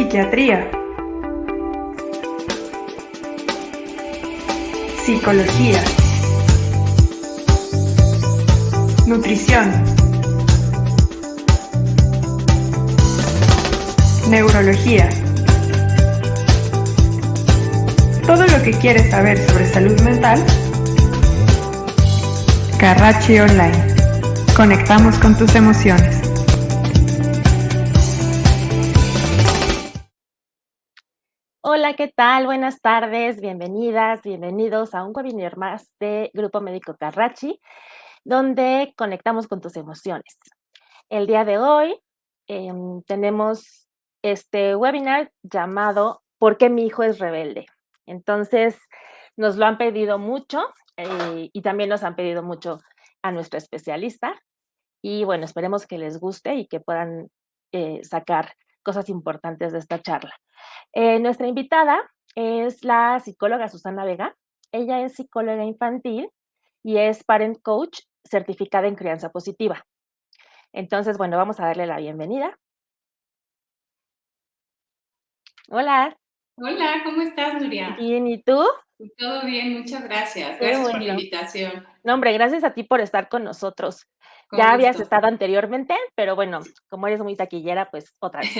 psiquiatría, psicología, nutrición, neurología. Todo lo que quieres saber sobre salud mental, Carracci Online. Conectamos con tus emociones. Hola, ¿qué tal? Buenas tardes, bienvenidas, bienvenidos a un webinar más de Grupo Médico Carracci, donde conectamos con tus emociones. El día de hoy tenemos este webinar llamado ¿Por qué mi hijo es rebelde? Entonces, nos lo han pedido mucho y también nos han pedido mucho a nuestro especialista. Y bueno, esperemos que les guste y que puedan sacar cosas importantes de esta charla. Nuestra invitada es la psicóloga Susana Vega. Ella es psicóloga infantil y es parent coach certificada en crianza positiva. Entonces, bueno, vamos a darle la bienvenida. Hola. Hola, ¿cómo estás, Nuria? Bien, ¿y tú? Todo bien, muchas gracias. Qué Gracias por la bueno. invitación. No, hombre, gracias a ti por estar con nosotros. Con Ya habías gusto. estado anteriormente, pero bueno, como eres muy taquillera, pues otra vez.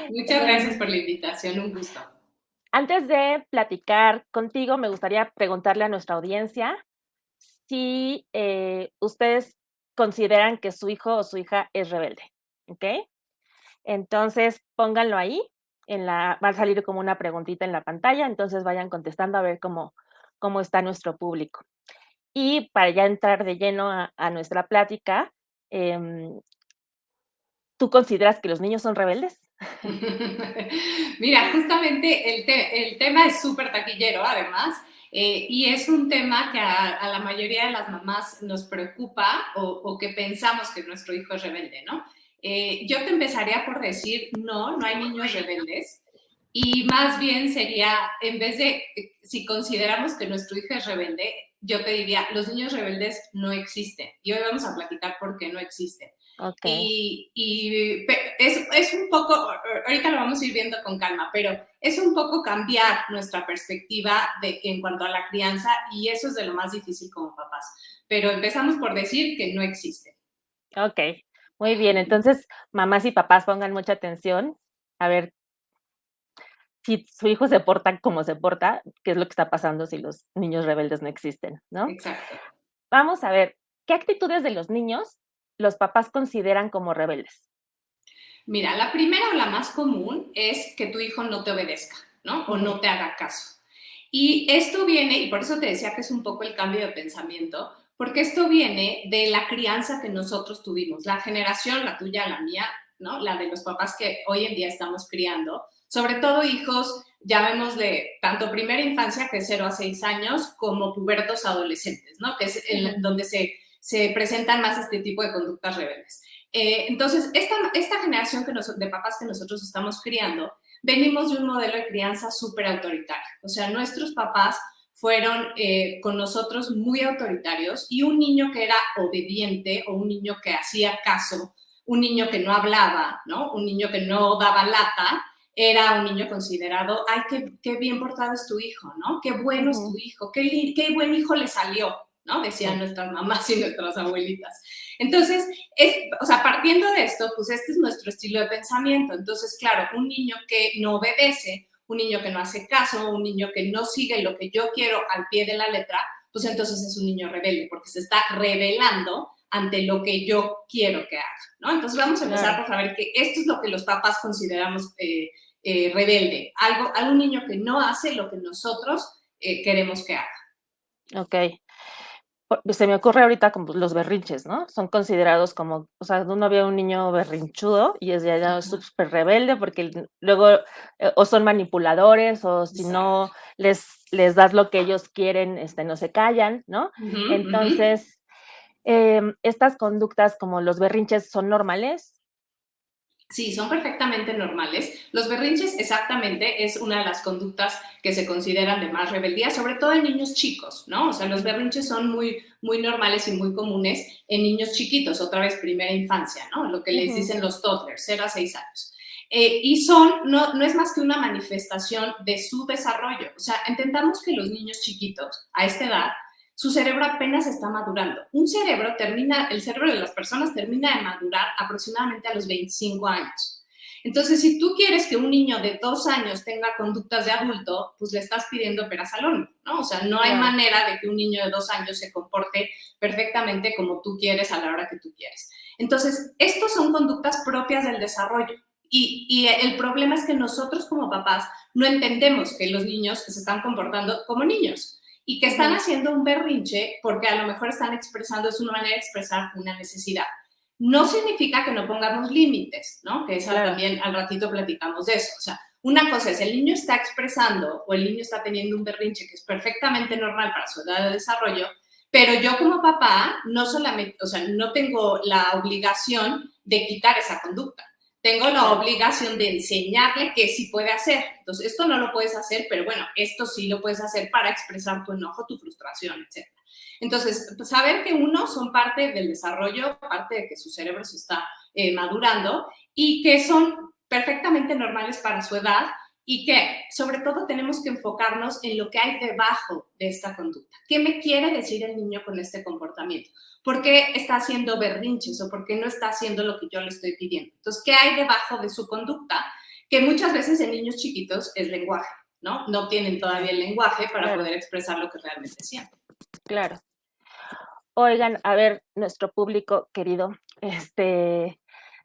Muchas gracias por la invitación, un gusto. Antes de platicar contigo, me gustaría preguntarle a nuestra audiencia si ustedes consideran que su hijo o su hija es rebelde, ¿ok? Entonces, pónganlo ahí, va a salir como una preguntita en la pantalla, entonces vayan contestando a ver cómo está nuestro público. Y para ya entrar de lleno a nuestra plática, ¿tú consideras que los niños son rebeldes? Mira, justamente el tema es súper taquillero, además, y es un tema que a la mayoría de las mamás nos preocupa o que pensamos que nuestro hijo es rebelde, ¿no? Yo te empezaría por decir, no hay niños rebeldes, y más bien sería, en vez de, si consideramos que nuestro hijo es rebelde, yo te diría, los niños rebeldes no existen, y hoy vamos a platicar por qué no existen. Okay. Y es un poco, ahorita lo vamos a ir viendo con calma, pero es un poco cambiar nuestra perspectiva en cuanto a la crianza, y eso es de lo más difícil como papás. Pero empezamos por decir que no existe. Ok, muy bien. Entonces, mamás y papás pongan mucha atención a ver si su hijo se porta como se porta, qué es lo que está pasando si los niños rebeldes no existen, ¿no? Exacto. Vamos a ver, ¿qué actitudes de los niños los papás consideran como rebeldes? Mira, la primera o la más común es que tu hijo no te obedezca, ¿no? O no te haga caso. Y esto viene, y por eso te decía que es un poco el cambio de pensamiento, porque esto viene de la crianza que nosotros tuvimos, la generación, la tuya, la mía, ¿no? La de los papás que hoy en día estamos criando, sobre todo hijos, llamémosle tanto primera infancia, que es 0 a 6 años, como pubertos adolescentes, ¿no? Que es donde se presentan más este tipo de conductas rebeldes. Entonces, esta generación de papás que nosotros estamos criando, venimos de un modelo de crianza súper autoritario. O sea, nuestros papás fueron con nosotros muy autoritarios, y un niño que era obediente o un niño que hacía caso, un niño que no hablaba, ¿no? Un niño que no daba lata, era un niño considerado, ay, qué bien portado es tu hijo, ¿no? Qué bueno es tu hijo, qué buen hijo le salió, ¿no? Decían nuestras mamás y nuestras abuelitas. Entonces, o sea, partiendo de esto, pues este es nuestro estilo de pensamiento. Entonces, claro, un niño que no obedece, un niño que no hace caso, un niño que no sigue lo que yo quiero al pie de la letra, pues entonces es un niño rebelde, porque se está rebelando ante lo que yo quiero que haga, ¿no? Entonces vamos a empezar por saber que esto es lo que los papás consideramos rebelde, algún niño que no hace lo que nosotros queremos que haga. Ok. Se me ocurre ahorita como los berrinches, ¿no? Son considerados como, o sea, uno ve a un niño berrinchudo y es ya súper rebelde porque luego o son manipuladores o si no les das lo que ellos quieren, no se callan, ¿no? Entonces, estas conductas como los berrinches son normales. Sí, son perfectamente normales. Los berrinches exactamente es una de las conductas que se consideran de más rebeldía, sobre todo en niños chicos, ¿no? O sea, los berrinches son muy, muy normales y muy comunes en niños chiquitos, otra vez primera infancia, ¿no? Lo que les dicen los toddlers, 0 a 6 años. y no es más que una manifestación de su desarrollo. O sea, entendamos que los niños chiquitos a esta edad, su cerebro apenas está madurando. El cerebro de las personas termina de madurar aproximadamente a los 25 años. Entonces, si tú quieres que un niño de 2 años tenga conductas de adulto, pues le estás pidiendo peras al horno, ¿no? O sea, no hay manera de que un niño de 2 años se comporte perfectamente como tú quieres a la hora que tú quieres. Entonces, estos son conductas propias del desarrollo. Y el problema es que nosotros como papás no entendemos que los niños se están comportando como niños y que están haciendo un berrinche porque a lo mejor están expresando, es una manera de expresar una necesidad. No significa que no pongamos límites, ¿no? Que eso también al ratito platicamos de eso. O sea, una cosa es el niño está expresando o el niño está teniendo un berrinche que es perfectamente normal para su edad de desarrollo, pero yo como papá no solamente, o sea, no tengo la obligación de quitar esa conducta. Tengo la obligación de enseñarle qué sí puede hacer. Entonces, esto no lo puedes hacer, pero bueno, esto sí lo puedes hacer para expresar tu enojo, tu frustración, etc. Entonces, pues, saber que uno son parte del desarrollo, parte de que su cerebro se está madurando y que son perfectamente normales para su edad y que sobre todo tenemos que enfocarnos en lo que hay debajo de esta conducta. ¿Qué me quiere decir el niño con este comportamiento? ¿Por qué está haciendo berrinches o por qué no está haciendo lo que yo le estoy pidiendo? Entonces, ¿qué hay debajo de su conducta? Que muchas veces en niños chiquitos es lenguaje, ¿no? No tienen todavía el lenguaje para poder expresar lo que realmente sienten. Claro. Oigan, a ver, nuestro público querido,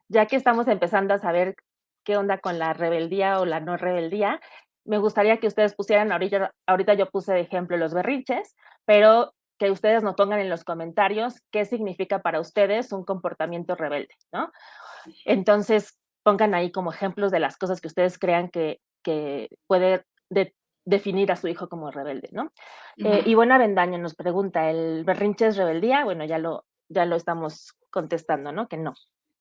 ya que estamos empezando a saber qué onda con la rebeldía o la no rebeldía, me gustaría que ustedes pusieran, ahorita yo puse de ejemplo los berrinches, pero que ustedes nos pongan en los comentarios qué significa para ustedes un comportamiento rebelde, ¿no? Entonces, pongan ahí como ejemplos de las cosas que ustedes crean que puede definir a su hijo como rebelde, ¿no? Ivonne Avendaño nos pregunta, ¿el berrinche es rebeldía? Bueno, ya lo estamos contestando, ¿no? Que no.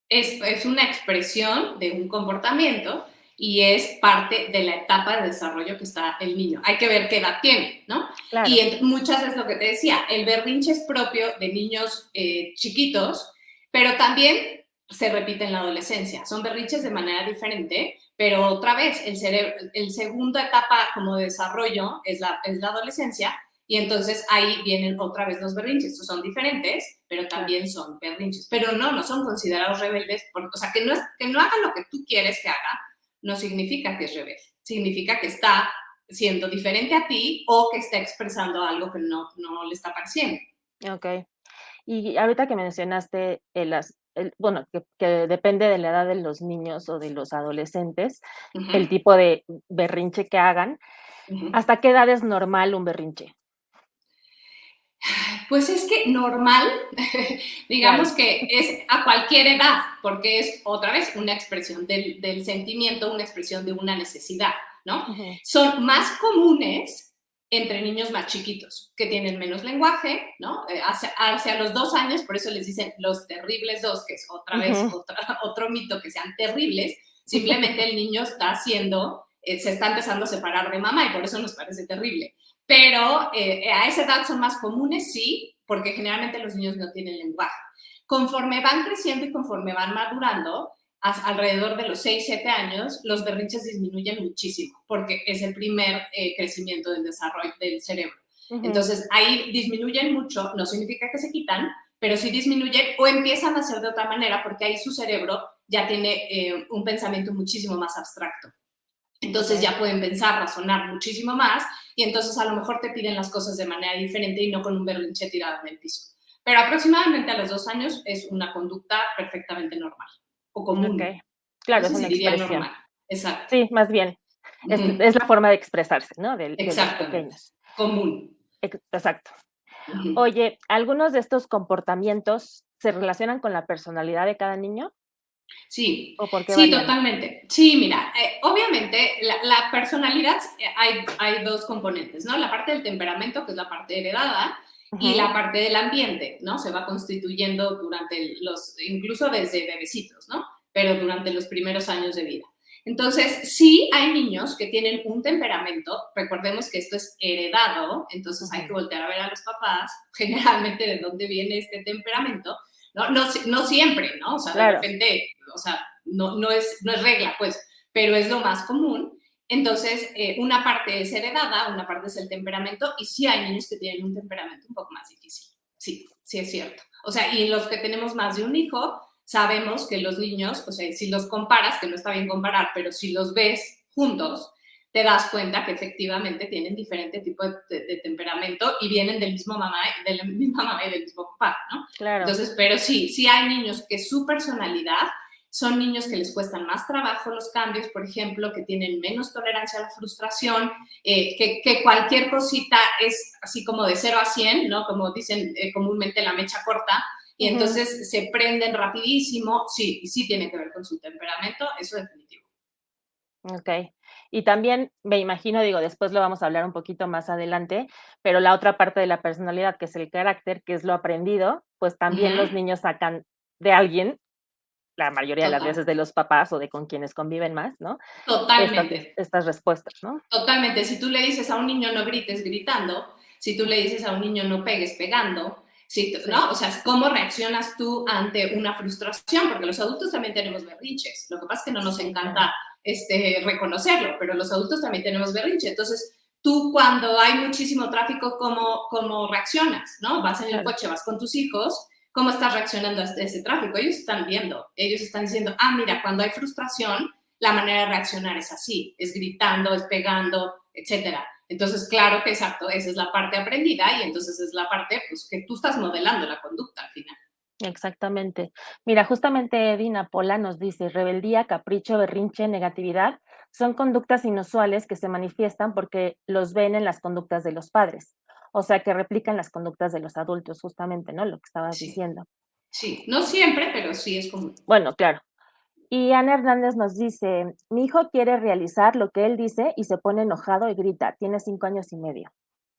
Es una expresión de un comportamiento y es parte de la etapa de desarrollo que está el niño. Hay que ver qué edad tiene, ¿no? Claro. Y muchas veces lo que te decía, el berrinche es propio de niños chiquitos, pero también se repite en la adolescencia. Son berrinches de manera diferente, pero otra vez, el segunda etapa como de desarrollo es la adolescencia, y entonces ahí vienen otra vez los berrinches. Estos son diferentes, pero también son berrinches. Pero no son considerados rebeldes. O sea, que no haga lo que tú quieres que haga, no significa que es rebelde. Significa que está siendo diferente a ti o que está expresando algo que no le está pareciendo. Ok. Y ahorita que mencionaste bueno, que depende de la edad de los niños o de los adolescentes, el tipo de berrinche que hagan, ¿hasta qué edad es normal un berrinche? Pues es que normal, digamos que es a cualquier edad, porque es otra vez una expresión del sentimiento, una expresión de una necesidad, ¿no? Son más comunes entre niños más chiquitos, que tienen menos lenguaje, ¿no? Hacia los 2 años, por eso les dicen los terribles 2, que es otra vez otro mito, que sean terribles, simplemente el niño está se está empezando a separar de mamá y por eso nos parece terrible. Pero a esa edad son más comunes, sí, porque generalmente los niños no tienen lenguaje. Conforme van creciendo y conforme van madurando, alrededor de los 6, 7 años, los berrinches disminuyen muchísimo, porque es el primer crecimiento del desarrollo del cerebro. Entonces, ahí disminuyen mucho, no significa que se quitan, pero sí disminuyen o empiezan a hacer de otra manera, porque ahí su cerebro ya tiene un pensamiento muchísimo más abstracto. Entonces ya pueden pensar, razonar muchísimo más y entonces a lo mejor te piden las cosas de manera diferente y no con un berrinche tirado en el piso. Pero aproximadamente a los 2 años es una conducta perfectamente normal o común. Okay. Claro, no sé es una si diría expresión. Normal. Exacto. Sí, más bien. Es la forma de expresarse, ¿no? De los pequeños. Común. Exacto. Oye, ¿algunos de estos comportamientos se relacionan con la personalidad de cada niño? Sí, ¿O por qué sí, varían? totalmente. Sí, mira, obviamente la personalidad hay 2 componentes, ¿no? La parte del temperamento, que es la parte heredada, y la parte del ambiente, ¿no? Se va constituyendo incluso desde bebecitos, ¿no? Pero durante los primeros años de vida. Entonces, sí hay niños que tienen un temperamento, recordemos que esto es heredado, entonces hay que voltear a ver a los papás, generalmente de dónde viene este temperamento, no siempre, ¿no? O sea, claro. De repente, o sea, no es regla, pues, pero es lo más común. Entonces, una parte es heredada, una parte es el temperamento, y sí hay niños que tienen un temperamento un poco más difícil. Sí, sí es cierto. O sea, y los que tenemos más de un hijo, sabemos que los niños, o sea, si los comparas, que no está bien comparar, pero si los ves juntos, te das cuenta que efectivamente tienen diferente tipo de temperamento y vienen del mismo mamá, de la misma mamá y del mismo papá, ¿no? Claro. Entonces, pero sí, sí hay niños que su personalidad son niños que les cuestan más trabajo los cambios, por ejemplo, que tienen menos tolerancia a la frustración, que cualquier cosita es así como de 0 a 100, ¿no? Como dicen comúnmente la mecha corta, y entonces se prenden rapidísimo. Sí, y sí tiene que ver con su temperamento, eso definitivo. Ok. Y también me imagino, digo, después lo vamos a hablar un poquito más adelante, pero la otra parte de la personalidad, que es el carácter, que es lo aprendido, pues también los niños sacan de alguien, la mayoría de las Total, veces de los papás o de con quienes conviven más, ¿no? totalmente. Estas respuestas, ¿no? Totalmente. Si tú le dices a un niño no grites gritando, si tú le dices a un niño no pegues pegando, si tú, Sí, ¿no? O sea, ¿cómo reaccionas tú ante una frustración? Porque los adultos también tenemos berrinches. Lo que pasa es que no nos sí, encanta reconocerlo, pero los adultos también tenemos berrinche. Entonces, tú cuando hay muchísimo tráfico, ¿cómo reaccionas? ¿No? Vas en el claro. coche, vas con tus hijos, ¿cómo estás reaccionando a ese tráfico? Ellos están viendo, ellos están diciendo, ah, mira, cuando hay frustración, la manera de reaccionar es así, es gritando, es pegando, etcétera. Entonces, claro que exacto, esa es la parte aprendida y entonces es la parte pues, que tú estás modelando la conducta al final. Exactamente. Mira, justamente Edina Pola nos dice, rebeldía, capricho, berrinche, negatividad son conductas inusuales que se manifiestan porque los ven en las conductas de los padres, o sea, que replican las conductas de los adultos, justamente, ¿no? Lo que estabas Sí, diciendo. sí, no siempre, pero sí es común. Bueno, claro. Y Ana Hernández nos dice, mi hijo quiere realizar lo que él dice y se pone enojado y grita, tiene 5 años y medio.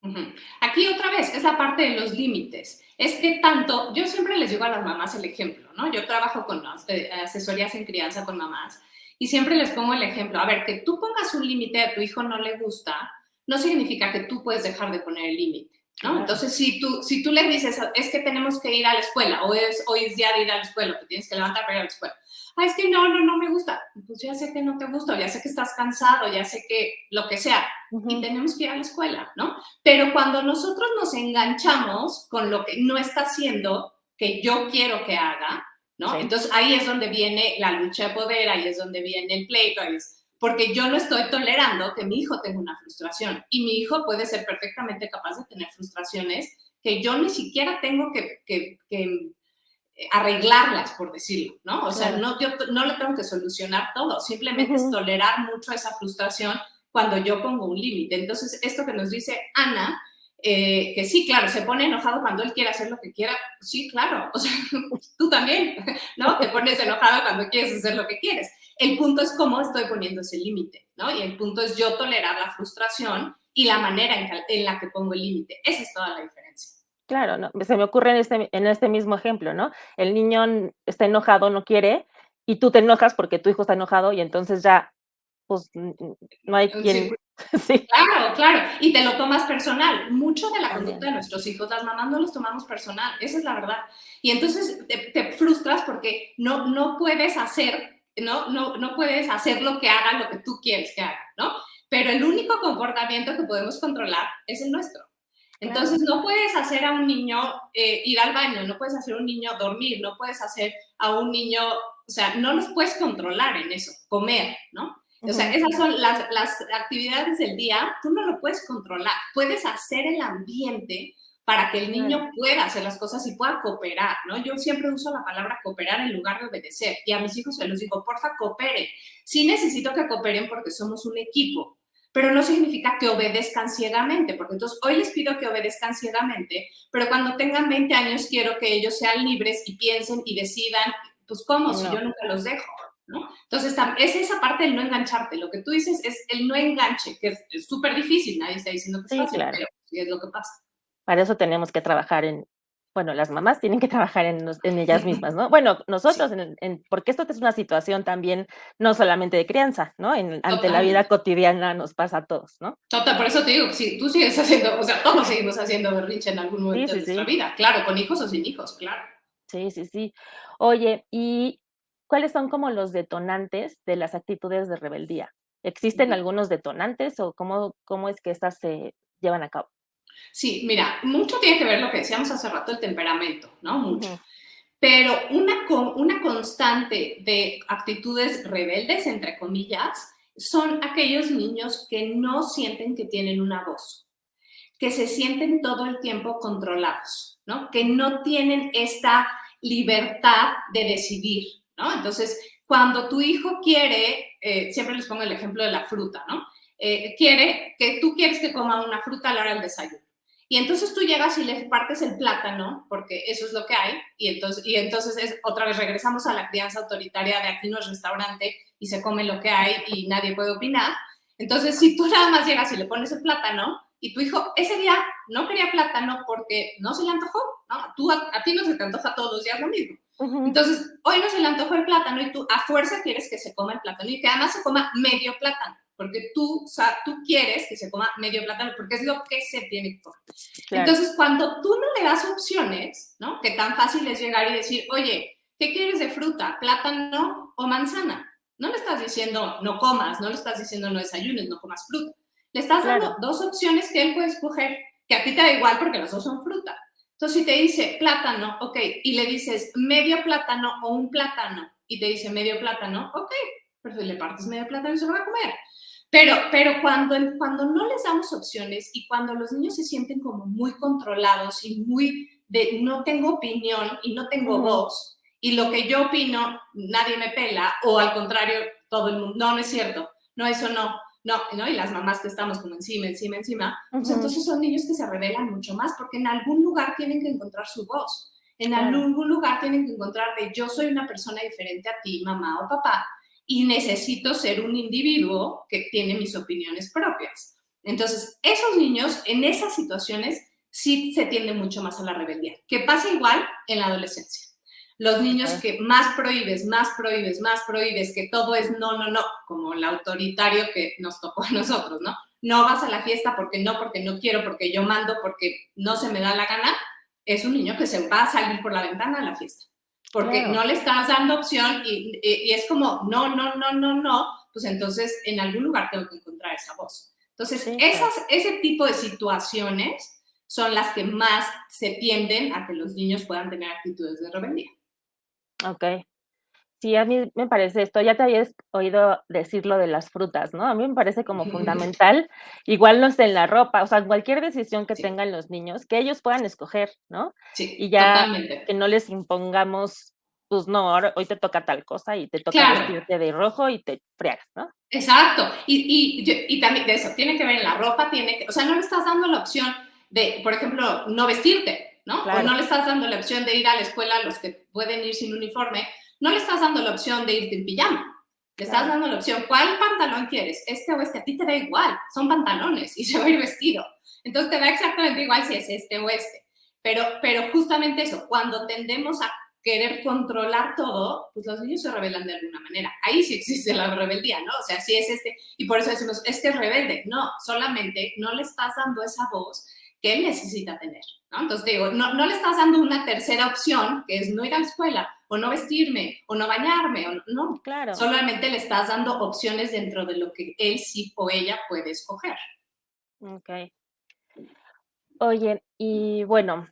Uh-huh. Aquí otra vez es la parte de los límites. Es que tanto, yo siempre les digo a las mamás el ejemplo, ¿no? Yo trabajo con asesorías en crianza con mamás y siempre les pongo el ejemplo. A ver, que tú pongas un límite a tu hijo no le gusta, no significa que tú puedes dejar de poner el límite, ¿no? Claro. Entonces, si tú le dices, es que tenemos que ir a la escuela, o hoy es día de ir a la escuela, te tienes que levantar para ir a la escuela. Ah, es que no me gusta. Pues ya sé que no te gusta, ya sé que estás cansado, ya sé que lo que sea, y tenemos que ir a la escuela, ¿no? Pero cuando nosotros nos enganchamos con lo que no está haciendo, que yo quiero que haga, ¿no? Sí. Entonces ahí es donde viene la lucha de poder, ahí es donde viene el pleito, porque yo no estoy tolerando que mi hijo tenga una frustración y mi hijo puede ser perfectamente capaz de tener frustraciones que yo ni siquiera tengo que arreglarlas, por decirlo, ¿no? O sea, Claro. yo no le tengo que solucionar todo, simplemente es tolerar mucho esa frustración cuando yo pongo un límite. Entonces, esto que nos dice Ana, que sí, claro, se pone enojado cuando él quiere hacer lo que quiera, sí, claro, o sea, tú también, ¿no? Te pones enojado cuando quieres hacer lo que quieres. El punto es cómo estoy poniendo ese límite, ¿no? Y el punto es yo tolerar la frustración y la manera en la que pongo el límite. Esa es toda la diferencia. Claro, no, se me ocurre en este mismo ejemplo, ¿no? El niño está enojado, no quiere, y tú te enojas porque tu hijo está enojado y entonces ya, pues, no hay quien, Sí, sí, claro, claro. Y te lo tomas personal. Mucho de la conducta también. de nuestros hijos, las mamás no los tomamos personal. Esa es la verdad. Y entonces te frustras porque no puedes hacer, no puedes hacer lo que haga lo que tú quieres que haga, ¿no? Pero el único comportamiento que podemos controlar es el nuestro. Claro, Entonces, no puedes hacer a un niño ir al baño, no puedes hacer a un niño dormir, no puedes hacer a un niño, o sea, no los puedes controlar en eso, comer, ¿no? O sea, esas son las actividades del día, tú no lo puedes controlar, puedes hacer el ambiente para que el claro. niño pueda hacer las cosas y pueda cooperar, ¿no? Yo siempre uso la palabra cooperar en lugar de obedecer y a mis hijos se los digo, porfa, cooperen. Sí necesito que cooperen porque somos un equipo, pero no significa que obedezcan ciegamente, porque entonces hoy les pido que obedezcan ciegamente, pero cuando tengan 20 años quiero que ellos sean libres y piensen y decidan, pues cómo, Y si yo no, nunca los dejo, ¿no? Entonces es esa parte del no engancharte, lo que tú dices es el no enganche, que es súper difícil, nadie está diciendo que es sí, fácil, claro. pero sí es lo que pasa. Para eso tenemos que trabajar bueno, las mamás tienen que trabajar en ellas mismas, ¿no? Bueno, nosotros, Sí, porque esto es una situación también, no solamente de crianza, ¿no? Ante la vida totalmente. cotidiana nos pasa a todos, ¿no? Total, por eso te digo que si tú sigues haciendo, o sea, todos seguimos haciendo berrinche en algún Sí, momento de sí, nuestra sí. vida, claro, con hijos o sin hijos, claro. Sí, sí, sí. Oye, y ¿cuáles son como los detonantes de las actitudes de rebeldía? ¿Existen algunos detonantes o cómo es que estas se llevan a cabo? Sí, mira, mucho tiene que ver lo que decíamos hace rato, el temperamento, ¿no? Mucho. Ujú, Pero una constante de actitudes rebeldes, entre comillas, son aquellos niños que no sienten que tienen una voz, que se sienten todo el tiempo controlados, ¿no? Que no tienen esta libertad de decidir, ¿no? Entonces, cuando tu hijo quiere, siempre les pongo el ejemplo de la fruta, ¿no? Tú quieres que coma una fruta a la hora del desayuno. Y entonces tú llegas y le partes el plátano, porque eso es lo que hay, y entonces otra vez regresamos a la crianza autoritaria de aquí no es restaurante y se come lo que hay y nadie puede opinar. Entonces, si tú nada más llegas y le pones el plátano y tu hijo ese día no quería plátano porque no se le antojó, ¿no? A ti no se te antoja todos los días lo mismo. ujú, Entonces, hoy no se le antojó el plátano y tú a fuerza quieres que se coma el plátano y que además se coma medio plátano, porque tú quieres que se coma medio plátano porque es lo que se tiene que comer. claro, Entonces, cuando tú no le das opciones, ¿no? Que tan fácil es llegar y decir, oye, ¿qué quieres de fruta? ¿Plátano o manzana? No le estás diciendo no comas, no le estás diciendo no desayunes, no comas fruta. Le estás dando claro, dos opciones que él puede escoger, que a ti te da igual porque los dos son fruta. Entonces, si te dice plátano, ok, y le dices medio plátano o un plátano, y te dice medio plátano, ok, pero le partes medio plátano y se lo va a comer. Pero cuando no les damos opciones y cuando los niños se sienten como muy controlados y muy de no tengo opinión y no tengo ujú, voz, y lo que yo opino nadie me pela, o al contrario, todo el mundo, no, no es cierto, no, eso no, y las mamás que estamos como encima, pues ujú, entonces son niños que se rebelan mucho más porque en algún lugar tienen que encontrar su voz, en claro, algún lugar tienen que encontrar de yo soy una persona diferente a ti, mamá o papá, y necesito ser un individuo que tiene mis opiniones propias. Entonces, esos niños en esas situaciones sí se tiende mucho más a la rebeldía, que pasa igual en la adolescencia. Los niños okey, que más prohíbes, que todo es no, no, no, como el autoritario que nos tocó a nosotros, ¿no? No vas a la fiesta porque no quiero, porque yo mando, porque no se me da la gana, es un niño que se va a salir por la ventana a la fiesta porque claro, no le estás dando opción y es como no, no, no, no, no, pues entonces en algún lugar tengo que encontrar esa voz. Entonces, sí, claro, ese tipo de situaciones son las que más se tienden a que los niños puedan tener actitudes de rebeldía. okey. Sí, a mí me parece esto, ya te habías oído decir lo de las frutas, ¿no? A mí me parece como fundamental, igual no sé, en la ropa, o sea, cualquier decisión que Sí, tengan los niños, que ellos puedan escoger, ¿no? Y sí, ya que totalmente. no les impongamos, pues no, ahora hoy te toca tal cosa y te toca Claro, vestirte de rojo y te friegas, ¿no? exacto. Y también de eso, tiene que ver en la ropa, o sea, no le estás dando la opción de, por ejemplo, no vestirte, ¿no? O no Claro, le estás dando la opción de ir a la escuela a los que pueden ir sin uniforme, no le estás dando la opción de irte en pijama. Le estás claro, dando la opción, ¿cuál pantalón quieres? Este o este, a ti te da igual, son pantalones y se va a ir vestido. Entonces te da exactamente igual si es este o este. Pero justamente eso, cuando tendemos a querer controlar todo, pues los niños se rebelan de alguna manera. Ahí sí existe la rebeldía, ¿no? O sea, sí es y por eso decimos, es que es rebelde. No, solamente no le estás dando esa voz que él necesita tener, ¿no? Entonces digo, no le estás dando una tercera opción, que es no ir a la escuela, o no vestirme, o no bañarme, o no. claro, Solamente le estás dando opciones dentro de lo que él sí o ella puede escoger. okey. Oye, y bueno,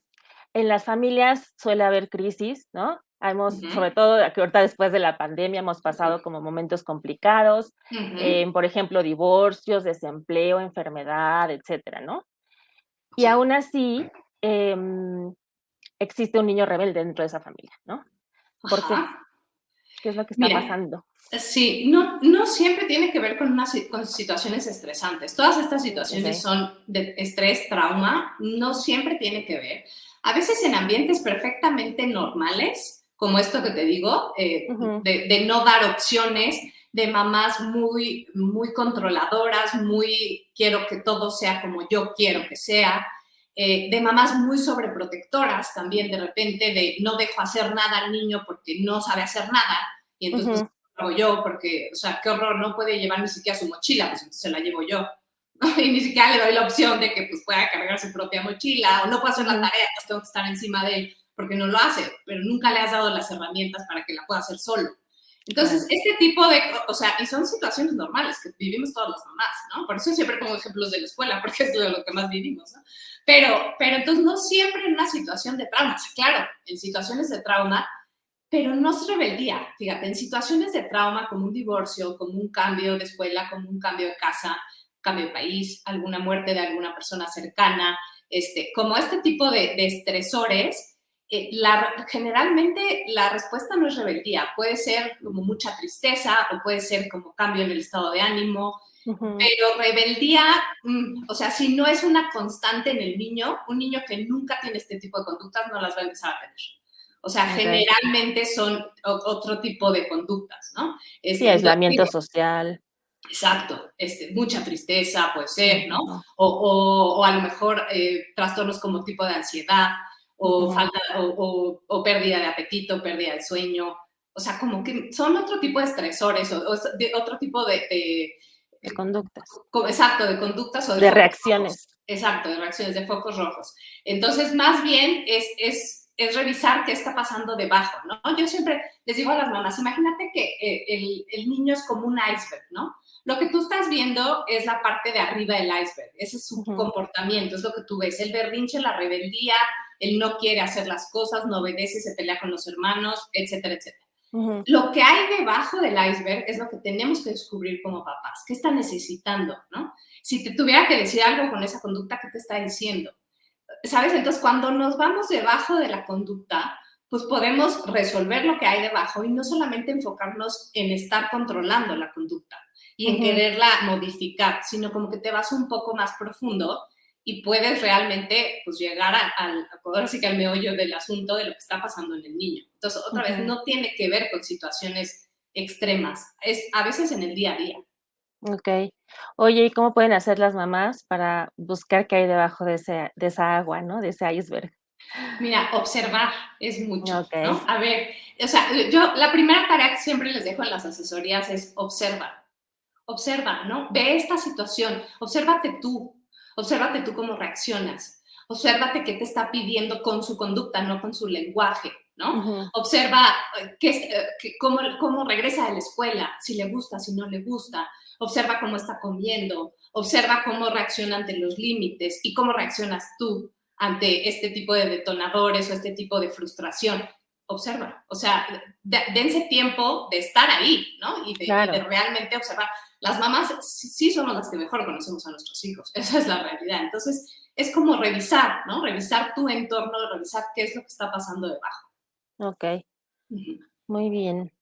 en las familias suele haber crisis, ¿no? Hemos, Uh sobre -huh, todo aquí ahorita después de la pandemia, hemos pasado como momentos complicados, uh -huh. por ejemplo, divorcios, desempleo, enfermedad, etcétera, ¿no? Y Sí. aún así, em, existe un niño rebelde dentro de esa familia, ¿no? ¿Por qué? Ajá. ¿Qué es lo que está Mira, pasando? sí, no siempre tiene que ver con situaciones estresantes. Todas estas situaciones Okey. son de estrés, trauma, no siempre tiene que ver. A veces en ambientes perfectamente normales, como esto que te digo, Ujú, de no dar opciones, de mamás muy, muy controladoras, muy quiero que todo sea como yo quiero que sea, de mamás muy sobreprotectoras también de repente, de no dejo hacer nada al niño porque no sabe hacer nada, y entonces pues ujú, lo hago yo, porque, o sea, qué horror, no puede llevar ni siquiera su mochila, pues entonces se la llevo yo. ¿No? Y ni siquiera le doy la opción de que pues, pueda cargar su propia mochila o no pueda hacer la ujú, tarea, pues tengo que estar encima de él porque no lo hace, pero nunca le has dado las herramientas para que la pueda hacer solo. Entonces, Claro. este tipo de, o sea, y son situaciones normales que vivimos todas las mamás, ¿no? Por eso siempre pongo ejemplos de la escuela, porque es lo que más vivimos, ¿no? Pero entonces no siempre en una situación de trauma, sí, claro, en situaciones de trauma, pero no es rebeldía. Fíjate, en situaciones de trauma como un divorcio, como un cambio de escuela, como un cambio de casa, cambio de país, alguna muerte de alguna persona cercana, como este tipo de estresores, generalmente la respuesta no es rebeldía, puede ser como mucha tristeza o puede ser como cambio en el estado de ánimo, Ujú. pero rebeldía, o sea, si no es una constante en el niño, un niño que nunca tiene este tipo de conductas no las va a empezar a tener. O sea, Ok. generalmente son otro tipo de conductas, ¿no? Sí, Entonces, aislamiento digo, social. exacto, mucha tristeza puede ser, ¿no? Ujú, O a lo mejor trastornos como tipo de ansiedad o ujú. falta o pérdida de apetito, pérdida de sueño. O sea, como que son otro tipo de estresores o de otro tipo De conductas, exacto, de conductas o de de focos rojos. reacciones. Exacto, de reacciones de focos rojos. Entonces, más bien es revisar qué está pasando debajo, ¿no? Yo siempre les digo a las mamás, imagínate que el niño es como un iceberg, ¿no? Lo que tú estás viendo es la parte de arriba del iceberg, ese es su Ujú, comportamiento, es lo que tú ves, el berrinche, la rebeldía, él no quiere hacer las cosas, no obedece, se pelea con los hermanos, etcétera, etcétera. ujú. Lo que hay debajo del iceberg es lo que tenemos que descubrir como papás. ¿Qué está necesitando? ¿No? Si te tuviera que decir algo con esa conducta, ¿qué te está diciendo? ¿Sabes? Entonces, cuando nos vamos debajo de la conducta, pues podemos resolver lo que hay debajo y no solamente enfocarnos en estar controlando la conducta y en Ujú. quererla modificar, sino como que te vas un poco más profundo y puedes realmente pues llegar ahora sí que al meollo del asunto de lo que está pasando en el niño. Entonces, otra vez, Ujú. no tiene que ver con situaciones extremas, es a veces en el día a día. Okey. Oye, ¿y cómo pueden hacer las mamás para buscar qué hay debajo de esa agua, no? De ese iceberg. Mira, observar es mucho, Okey. ¿no? A ver, o sea, yo la primera tarea que siempre les dejo en las asesorías es observa, observa, ¿no? Ve esta situación, obsérvate tú cómo reaccionas, obsérvate qué te está pidiendo con su conducta, no con su lenguaje, ¿no? Ujú, Observa cómo regresa de la escuela, si le gusta, si no le gusta, observa cómo está comiendo, observa cómo reacciona ante los límites y cómo reaccionas tú ante este tipo de detonadores o este tipo de frustración. Observa, o sea, dense tiempo de estar ahí, ¿no? Y de claro. realmente observar. Las mamás sí somos las que mejor conocemos a nuestros hijos, esa es la realidad. Entonces, es como revisar, ¿no? Revisar tu entorno, revisar qué es lo que está pasando debajo. Okey, Ujú. muy bien.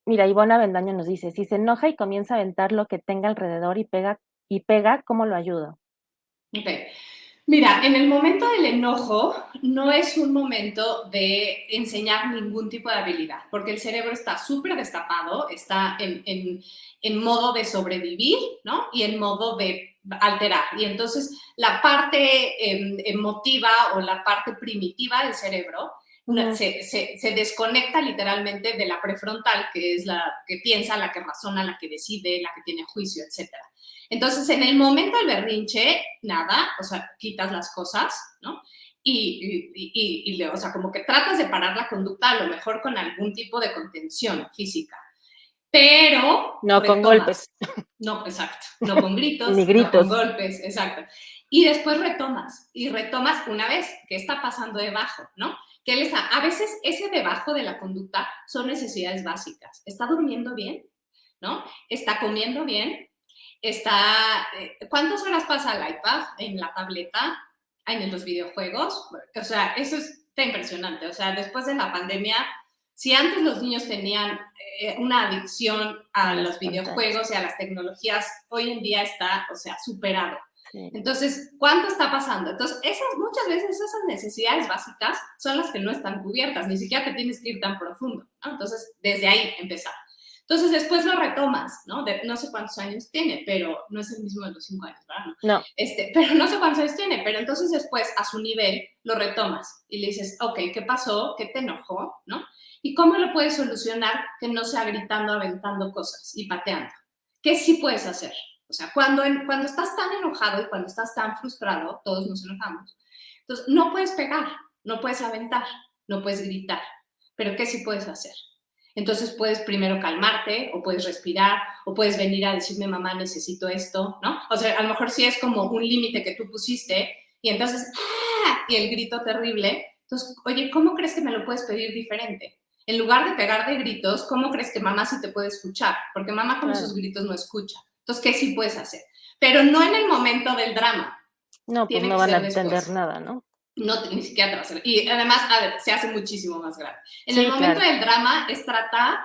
Mira, Ivonne Avendaño nos dice: "Si se enoja y comienza a aventar lo que tenga alrededor y pega, ¿cómo lo ayudo?". Ok. Mira, en el momento del enojo no es un momento de enseñar ningún tipo de habilidad, porque el cerebro está súper destapado, está en modo de sobrevivir, ¿no? Y en modo de alterar. Y entonces la parte emotiva o la parte primitiva del cerebro Ujú, se desconecta literalmente de la prefrontal, que es la que piensa, la que razona, la que decide, la que tiene juicio, etcétera. Entonces, en el momento del berrinche, nada, o sea, quitas las cosas, ¿no? O sea, como que tratas de parar la conducta a lo mejor con algún tipo de contención física, pero no con retomas. golpes, No, exacto. No con gritos, ni no con gritos. golpes, exacto. Y después retomas, y retomas una vez, ¿qué está pasando debajo, no? A veces ese debajo de la conducta son necesidades básicas. ¿Está durmiendo bien? ¿No? ¿Está comiendo bien? ¿Cuántas horas pasa el iPad en la tableta, en los videojuegos? O sea, eso está impresionante. O sea, después de la pandemia, si antes los niños tenían una adicción A a las los pantallas, videojuegos y a las tecnologías, hoy en día está, o sea, superado. sí. Entonces, ¿cuánto está pasando? Entonces, muchas veces esas necesidades básicas son las que no están cubiertas, ni siquiera te tienes que ir tan profundo, ¿no? Entonces, desde ahí empezar. Entonces después lo retomas, ¿no? No sé cuántos años tiene, pero no es el mismo de los 5 años, ¿verdad? No. No, Pero no sé cuántos años tiene, pero entonces después a su nivel lo retomas y le dices, ok, ¿qué pasó? ¿Qué te enojó? ¿No? ¿Y cómo lo puedes solucionar que no sea gritando, aventando cosas y pateando? ¿Qué sí puedes hacer? O sea, cuando estás tan enojado y cuando estás tan frustrado, todos nos enojamos, entonces no puedes pegar, no puedes aventar, no puedes gritar, pero ¿qué sí puedes hacer? Entonces puedes primero calmarte o puedes respirar o puedes venir a decirme, mamá, necesito esto, ¿no? O sea, a lo mejor sí es como un límite que tú pusiste y entonces, ¡ah! Y el grito terrible. Entonces, oye, ¿cómo crees que me lo puedes pedir diferente? En lugar de pegar de gritos, ¿cómo crees que mamá sí te puede escuchar? Porque mamá con esos Claro. gritos no escucha. Entonces, ¿qué sí puedes hacer? Pero no en el momento del drama. No, pues Tiene no que van a ser entender después. nada, ¿no? No, ni siquiera te va a hacer. Y además, a ver, se hace muchísimo más grave. En el Sí, momento claro. del drama es tratar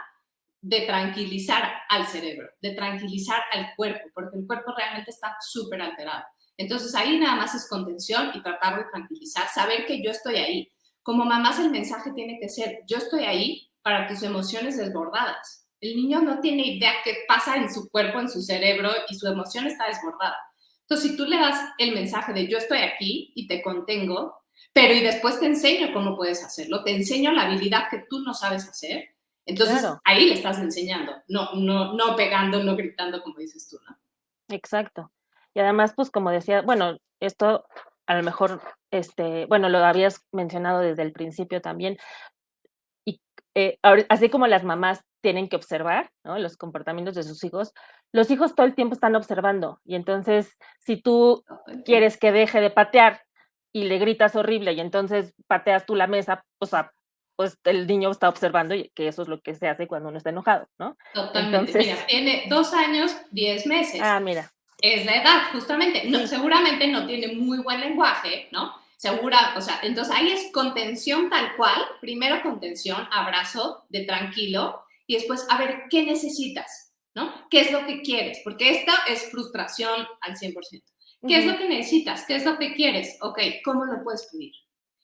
de tranquilizar al cerebro, de tranquilizar al cuerpo, porque el cuerpo realmente está súper alterado. Entonces ahí nada más es contención y tratar de tranquilizar, saber que yo estoy ahí. Como mamás el mensaje tiene que ser, yo estoy ahí para tus emociones desbordadas. El niño no tiene idea qué pasa en su cuerpo, en su cerebro y su emoción está desbordada. Entonces si tú le das el mensaje de yo estoy aquí y te contengo, pero y después te enseño cómo puedes hacerlo, te enseño la habilidad que tú no sabes hacer, entonces Claro, ahí le estás enseñando, no pegando, no gritando como dices tú, ¿no? exacto. Y además, pues, como decía, bueno, esto a lo mejor, bueno, lo habías mencionado desde el principio también, y, así como las mamás tienen que observar, ¿no?, los comportamientos de sus hijos, los hijos todo el tiempo están observando. Y entonces, si tú Todo el tiempo. quieres que deje de patear y le gritas horrible, y entonces pateas tú la mesa, o sea, pues el niño está observando y que eso es lo que se hace cuando uno está enojado, ¿no? Totalmente. Entonces, Mira, tiene 2 años, 10 meses. mira, Es la edad, justamente. No, sí, seguramente no tiene muy buen lenguaje, ¿no? Segura, o sea, entonces ahí es contención tal cual. Primero contención, abrazo de tranquilo y después a ver qué necesitas, ¿no? ¿Qué es lo que quieres? Porque esta es frustración al 100%. ¿Qué es ujú, lo que necesitas? ¿Qué es lo que quieres? Ok, ¿cómo lo puedes pedir?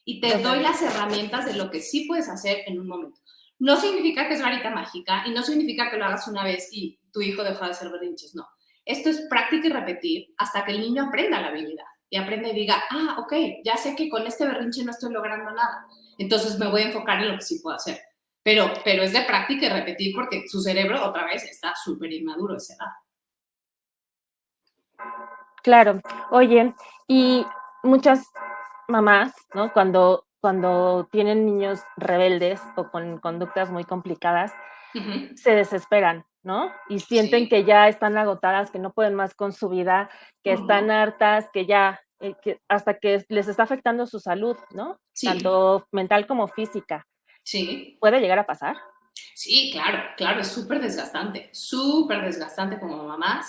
Y te doy exacto, las herramientas de lo que sí puedes hacer en un momento. No significa que es varita mágica y no significa que lo hagas una vez y tu hijo deja de hacer berrinches, no. Esto es práctica y repetir hasta que el niño aprenda la habilidad y aprenda y diga, ok, ya sé que con este berrinche no estoy logrando nada, entonces me voy a enfocar en lo que sí puedo hacer. Pero es de práctica y repetir porque su cerebro otra vez está súper inmaduro a esa edad. claro. Oye, y muchas mamás, ¿no? Cuando tienen niños rebeldes o con conductas muy complicadas, Ujú. se desesperan, ¿no? Y sienten Sí. que ya están agotadas, que no pueden más con su vida, que están Ujú. hartas, que ya, que hasta que les está afectando su salud, ¿no? Sí, Tanto mental como física. sí. ¿Puede llegar a pasar? Sí, claro, claro, es súper desgastante como mamás,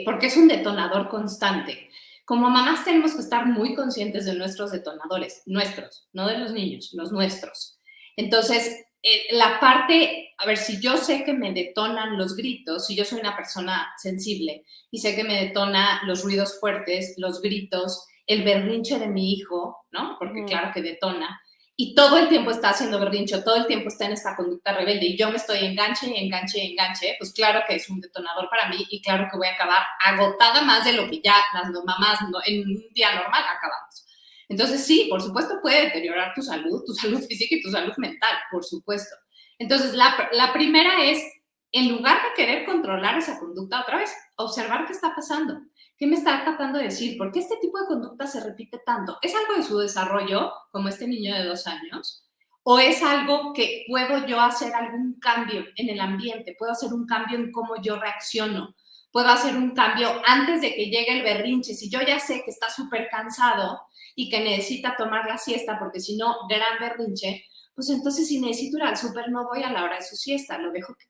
porque es un detonador constante. Como mamás tenemos que estar muy conscientes de nuestros detonadores, nuestros, no de los niños, los nuestros. Entonces, la parte, a ver, si yo sé que me detonan los gritos, si yo soy una persona sensible y sé que me detona los ruidos fuertes, los gritos, el berrinche de mi hijo, ¿no? Porque Ujú, claro que detona, y todo el tiempo está haciendo berrincho, todo el tiempo está en esta conducta rebelde y yo me estoy enganche y enganche y enganche, pues claro que es un detonador para mí y claro que voy a acabar agotada más de lo que ya las mamás en un día normal acabamos. Entonces sí, por supuesto puede deteriorar tu salud física y tu salud mental, por supuesto. Entonces la primera es, en lugar de querer controlar esa conducta otra vez, observar qué está pasando. ¿Qué me está tratando de decir? ¿Por qué este tipo de conducta se repite tanto? ¿Es algo de su desarrollo, como este niño de 2 años? ¿O es algo que puedo yo hacer algún cambio en el ambiente? ¿Puedo hacer un cambio en cómo yo reacciono? ¿Puedo hacer un cambio antes de que llegue el berrinche? Si yo ya sé que está súper cansado y que necesita tomar la siesta, porque si no, gran berrinche, pues entonces si necesito ir al súper, no voy a la hora de su siesta, lo dejo que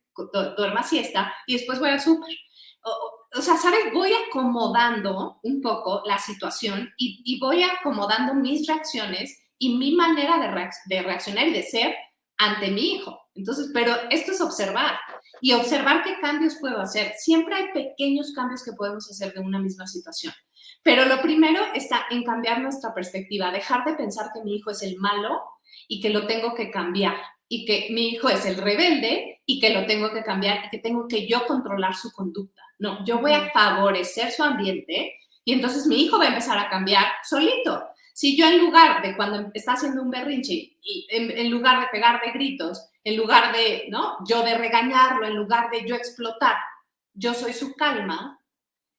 duerma siesta y después voy al súper. O sea, ¿sabes? Voy acomodando un poco la situación y voy acomodando mis reacciones y mi manera de reaccionar y de ser ante mi hijo. Entonces, pero esto es observar y observar qué cambios puedo hacer. Siempre hay pequeños cambios que podemos hacer de una misma situación. Pero lo primero está en cambiar nuestra perspectiva, dejar de pensar que mi hijo es el malo y que lo tengo que cambiar y que mi hijo es el rebelde y que lo tengo que cambiar y que tengo que yo controlar su conducta. No, yo voy ujú, a favorecer su ambiente y entonces mi hijo va a empezar a cambiar solito. Si yo en lugar de cuando está haciendo un berrinche, y en lugar de pegar de gritos, en lugar de, ¿no? Yo de regañarlo, en lugar de yo explotar, yo soy su calma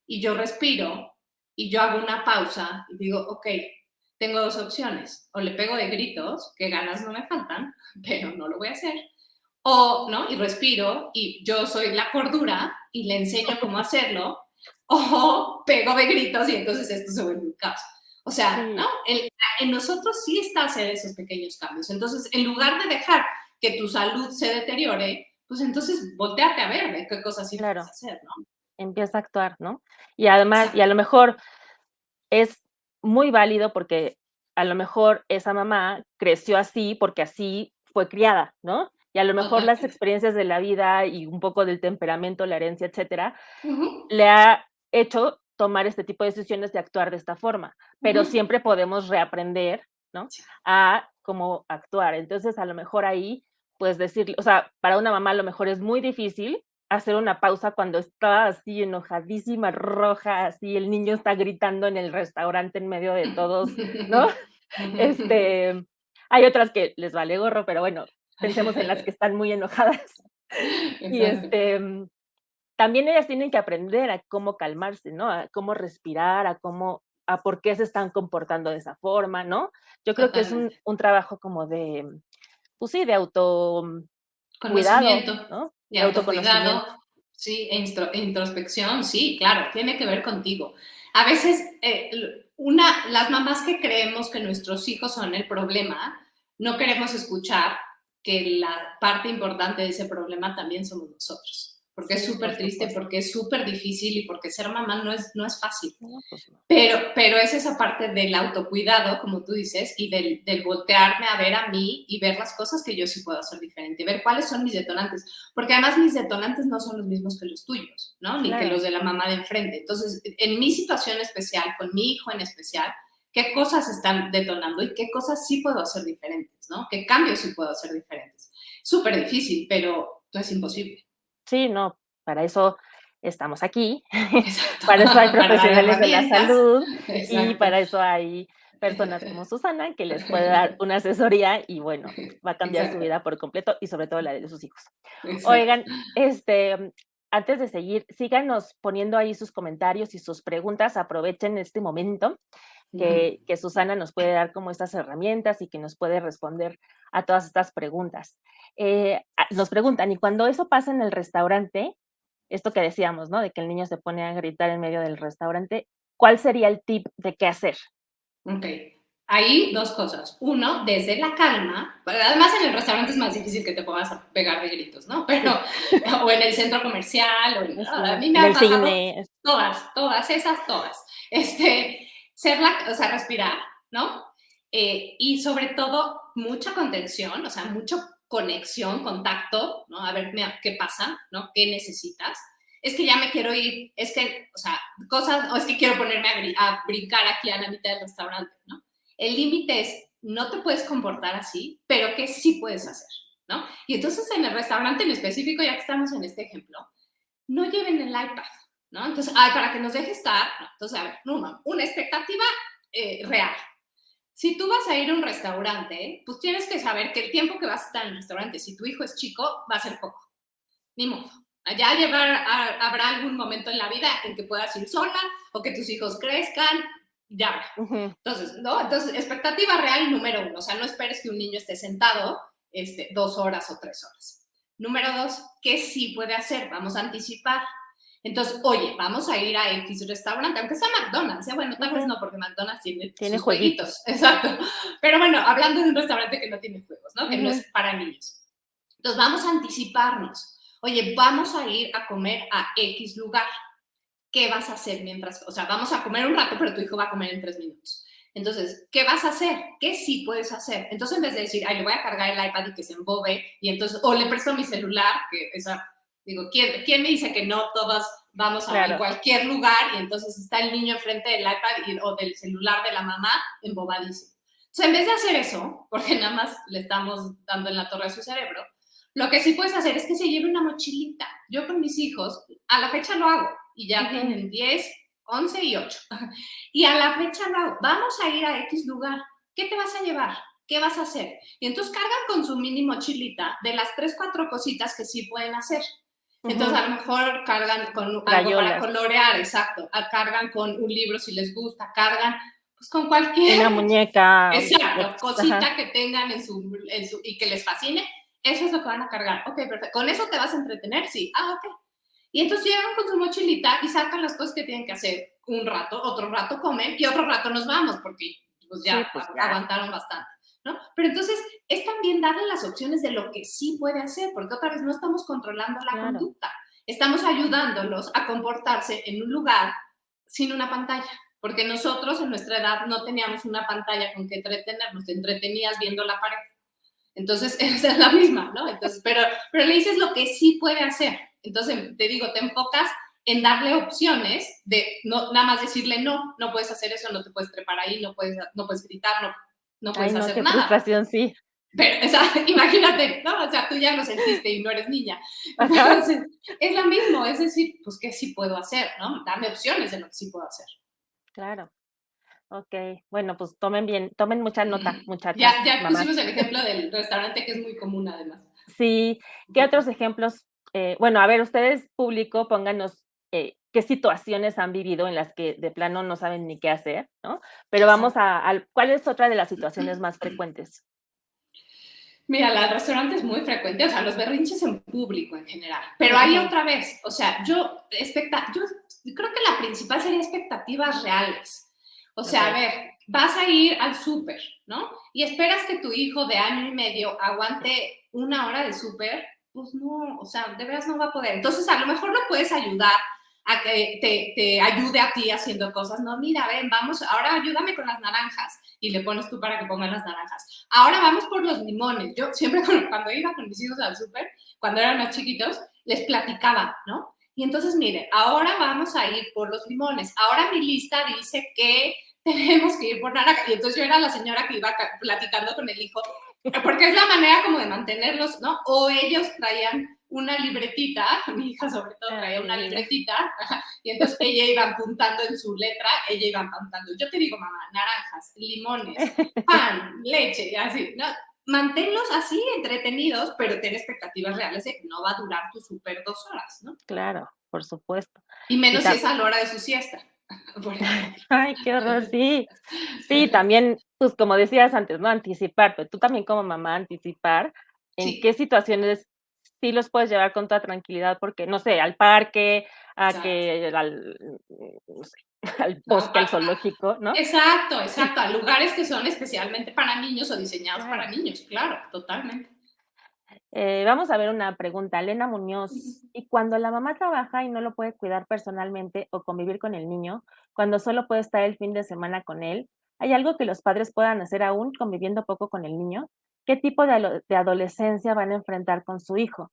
y yo respiro y yo hago una pausa y digo, ok, tengo dos opciones, o le pego de gritos, que ganas no me faltan, pero no lo voy a hacer, o, ¿no? Y respiro y yo soy la cordura y le enseño cómo hacerlo, o pego de gritos y entonces esto se vuelve un caos. O sea, ¿no? Sí, En nosotros sí está hacer esos pequeños cambios. Entonces, en lugar de dejar que tu salud se deteriore, pues entonces volteate a ver de qué cosas sí puedes claro, hacer, ¿no? empieza a actuar, ¿no? Y además, y a Exacto. lo mejor es muy válido porque a lo mejor esa mamá creció así porque así fue criada, ¿no? Y a lo mejor las Totalmente. experiencias de la vida y un poco del temperamento, la herencia, etcétera, Ujú, le ha hecho tomar este tipo de decisiones de actuar de esta forma, pero ujú. siempre podemos reaprender, ¿no? Sí, A cómo actuar. Entonces, a lo mejor ahí, pues decirle, o sea, para una mamá a lo mejor es muy difícil hacer una pausa cuando está así enojadísima, roja, así el niño está gritando en el restaurante en medio de todos, ¿no? Este, hay otras que les vale gorro, pero bueno, pensemos en las que están muy enojadas. Y exacto, también ellas tienen que aprender a cómo calmarse, ¿no? A cómo respirar, a por qué se están comportando de esa forma, ¿no? Yo creo que es un totalmente. un trabajo como de, pues sí, de cuidado, Conocimiento ¿no? y De autocuidado, autoconocimiento. sí, introspección, sí, claro, tiene que ver contigo. A veces, las mamás que creemos que nuestros hijos son el problema, no queremos escuchar que la parte importante de ese problema también somos nosotros, porque es Sí, por súper triste, supuesto. porque es súper difícil y porque ser mamá no es fácil. No, pues no. Pero es esa parte del autocuidado, como tú dices, y del voltearme a ver a mí y ver las cosas que yo sí puedo hacer diferente, ver cuáles son mis detonantes, porque además mis detonantes no son los mismos que los tuyos, ¿no? Ni que Claro. los de la mamá de enfrente. Entonces, en mi situación especial, con mi hijo en especial, ¿qué cosas están detonando y qué cosas sí puedo hacer diferentes, ¿no? ¿Qué cambios sí puedo hacer diferentes? Súper difícil, pero no es imposible. Sí, no, para eso estamos aquí, Exacto, para eso hay para dar profesionales de la herramientas. salud y Exacto. para eso hay personas como Susana que les puede dar una asesoría y bueno, va a cambiar su Exacto, vida por completo y sobre todo la de sus hijos. exacto. Oigan, antes de seguir, síganos poniendo ahí sus comentarios y sus preguntas, aprovechen este momento Ujú. que Susana nos puede dar como estas herramientas y que nos puede responder a todas estas preguntas. Nos preguntan, ¿y cuando eso pasa en el restaurante, esto que decíamos, ¿no? De que el niño se pone a gritar en medio del restaurante, ¿cuál sería el tip de qué hacer? Ok. Ahí dos cosas. Uno, desde la calma. Además, en el restaurante es más difícil que te pongas a pegar de gritos, ¿no? Pero, Sí, o en el centro comercial, a sí, mí me en ha el pasado cine, todas esas, todas. O sea, respirar, ¿no? Y sobre todo, mucha contención, o sea, mucha conexión, contacto, ¿no? A ver qué pasa, ¿no? ¿Qué necesitas? Es que ya me quiero ir, es que, o sea, cosas, o es que quiero ponerme a brincar aquí a la mitad del restaurante, ¿no? El límite es, no te puedes comportar así, pero ¿qué sí puedes hacer? ¿No? Y entonces en el restaurante en específico, ya que estamos en este ejemplo, no lleven el iPad, ¿no? Entonces, para que nos deje estar, ¿no? Entonces, a ver, una expectativa real. Si tú vas a ir a un restaurante, pues tienes que saber que el tiempo que vas a estar en el restaurante, si tu hijo es chico, va a ser poco, ni modo. Ya habrá algún momento en la vida en que puedas ir sola o que tus hijos crezcan, ya habrá. ujú, Entonces, ¿no? Entonces, expectativa real número uno, o sea, no esperes que un niño esté sentado 2 horas o 3 horas. Número dos, ¿qué sí puede hacer? Vamos a anticipar. Entonces, oye, vamos a ir a X restaurante, aunque sea McDonald's, ¿eh? Bueno, tal vez ujú. no, porque McDonald's tiene Tiene sus jueguitos. jueguitos, exacto. Pero bueno, hablando de un restaurante que no tiene juegos, ¿no? Que no Ujú, es para niños. Entonces, vamos a anticiparnos. Oye, vamos a ir a comer a X lugar. ¿Qué vas a hacer mientras? O sea, vamos a comer un rato, pero tu hijo va a comer en 3 minutos. Entonces, ¿qué vas a hacer? ¿Qué sí puedes hacer? Entonces, en vez de decir, ay, le voy a cargar el iPad y que se embobe, y entonces, o le presto mi celular, que esa, digo, ¿quién me dice que no todas vamos a claro, cualquier lugar y entonces está el niño enfrente del iPad o del celular de la mamá embobadísimo? Entonces, en vez de hacer eso, porque nada más le estamos dando en la torre a su cerebro, lo que sí puedes hacer es que se lleve una mochilita. Yo con mis hijos, a la fecha lo hago, y ya ujú, tienen 10, 11 y 8. Y a la fecha lo hago. Vamos a ir a X lugar. ¿Qué te vas a llevar? ¿Qué vas a hacer? Y entonces cargan con su mini mochilita de las 3, 4 cositas que sí pueden hacer. Entonces ujú. a lo mejor cargan con algo para Crayolas, colorear, exacto. Cargan con un libro si les gusta, cargan pues con cualquier, una muñeca, lo que exacto, ajá, cosita que tengan y que les fascine eso es lo que van a cargar. Ok, perfecto. ¿Con eso te vas a entretener? Sí. Ah, ok. Y entonces llegan con su mochilita y sacan las cosas que tienen que hacer un rato, otro rato comen y otro rato nos vamos porque pues Sí, ya pues ya, aguantaron bastante, ¿no? Pero entonces es también darle las opciones de lo que sí puede hacer, porque otra vez no estamos controlando la claro. conducta, estamos ayudándolos a comportarse en un lugar sin una pantalla, porque nosotros en nuestra edad no teníamos una pantalla con que entretenernos, te entretenías viendo la pared. Entonces, esa es la misma, ¿no? Entonces, pero le dices lo que sí puede hacer. Entonces, te digo, te enfocas en darle opciones de no, nada más decirle no, no puedes hacer eso, no te puedes trepar ahí, no puedes gritar, no Ay, puedes no, hacer qué nada. frustración, sí. Pero, o sea, imagínate, ¿no? O sea, tú ya lo sentiste y no eres niña. Ajá, Entonces, es lo mismo, es decir, pues, ¿qué sí puedo hacer, no? Dame opciones de lo que sí puedo hacer. claro. Okey. Bueno, pues tomen mucha nota, muchachas, Ya mamás. pusimos el ejemplo del restaurante que es muy común además. Sí, ¿qué otros ejemplos? Bueno, a ver, ustedes, público, pónganos, qué situaciones han vivido en las que de plano no saben ni qué hacer, ¿no? Pero vamos Exacto. ¿cuál es otra de las situaciones más frecuentes? Mira, el restaurante es muy frecuente, o sea, los berrinches en público en general. Pero hay Ujú, otra vez, o sea, yo creo que la principal sería expectativas reales. O sea, a okey. ver, vas a ir al súper, ¿no? Y esperas que tu hijo de año y medio aguante una hora de súper, pues no, o sea, de veras no va a poder. Entonces, a lo mejor lo puedes ayudar a que te ayude a ti haciendo cosas. No, mira, ven, vamos, ahora ayúdame con las naranjas. Y le pones tú para que pongan las naranjas. Ahora vamos por los limones. Yo siempre cuando iba con mis hijos al súper, cuando eran más chiquitos, les platicaba, ¿no? Y entonces, mire, ahora vamos a ir por los limones. Ahora mi lista dice que tenemos que ir por naranja. Y entonces yo era la señora que iba platicando con el hijo, porque es la manera como de mantenerlos, ¿no? O ellos traían una libretita, mi hija sobre todo traía Ay, una mira. libretita, y entonces ella iba apuntando en su letra, ella iba apuntando, yo te digo, mamá, naranjas, limones, pan, leche, y así, ¿no? Manténlos así entretenidos, pero ten expectativas reales de que no va a durar tu súper 2 horas, ¿no? Claro, por supuesto. Y Y menos si tam es a la hora de su siesta, por ejemplo. Ay, qué horror, sí. Sí, también, pues, como decías antes, ¿no? Anticipar, pero tú también como mamá anticipar en qué Sí, situaciones sí los puedes llevar con toda tranquilidad, porque, no sé, al parque, a exacto. que al no sé, al No, bosque, al zoológico, ¿no? exacto, exacto, a lugares que son especialmente para niños o diseñados para Claro. niños, claro, totalmente. Vamos a ver una pregunta, Elena Muñoz. ¿Y cuando la mamá trabaja y no lo puede cuidar personalmente o convivir con el niño, cuando solo puede estar el fin de semana con él, hay algo que los padres puedan hacer aún conviviendo poco con el niño? ¿Qué tipo de adolescencia van a enfrentar con su hijo?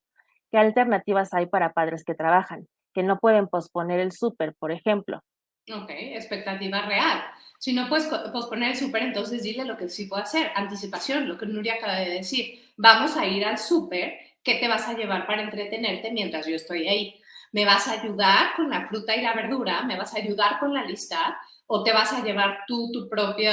¿Qué alternativas hay para padres que trabajan, que no pueden posponer el súper, por ejemplo? Ok, expectativa real. Si no puedes posponer el súper, entonces dile lo que sí puedo hacer. Anticipación, lo que Nuria acaba de decir. Vamos a ir al súper, ¿qué te vas a llevar para entretenerte mientras yo estoy ahí? ¿Me vas a ayudar con la fruta y la verdura? ¿Me vas a ayudar con la lista? ¿O te vas a llevar tú tu propio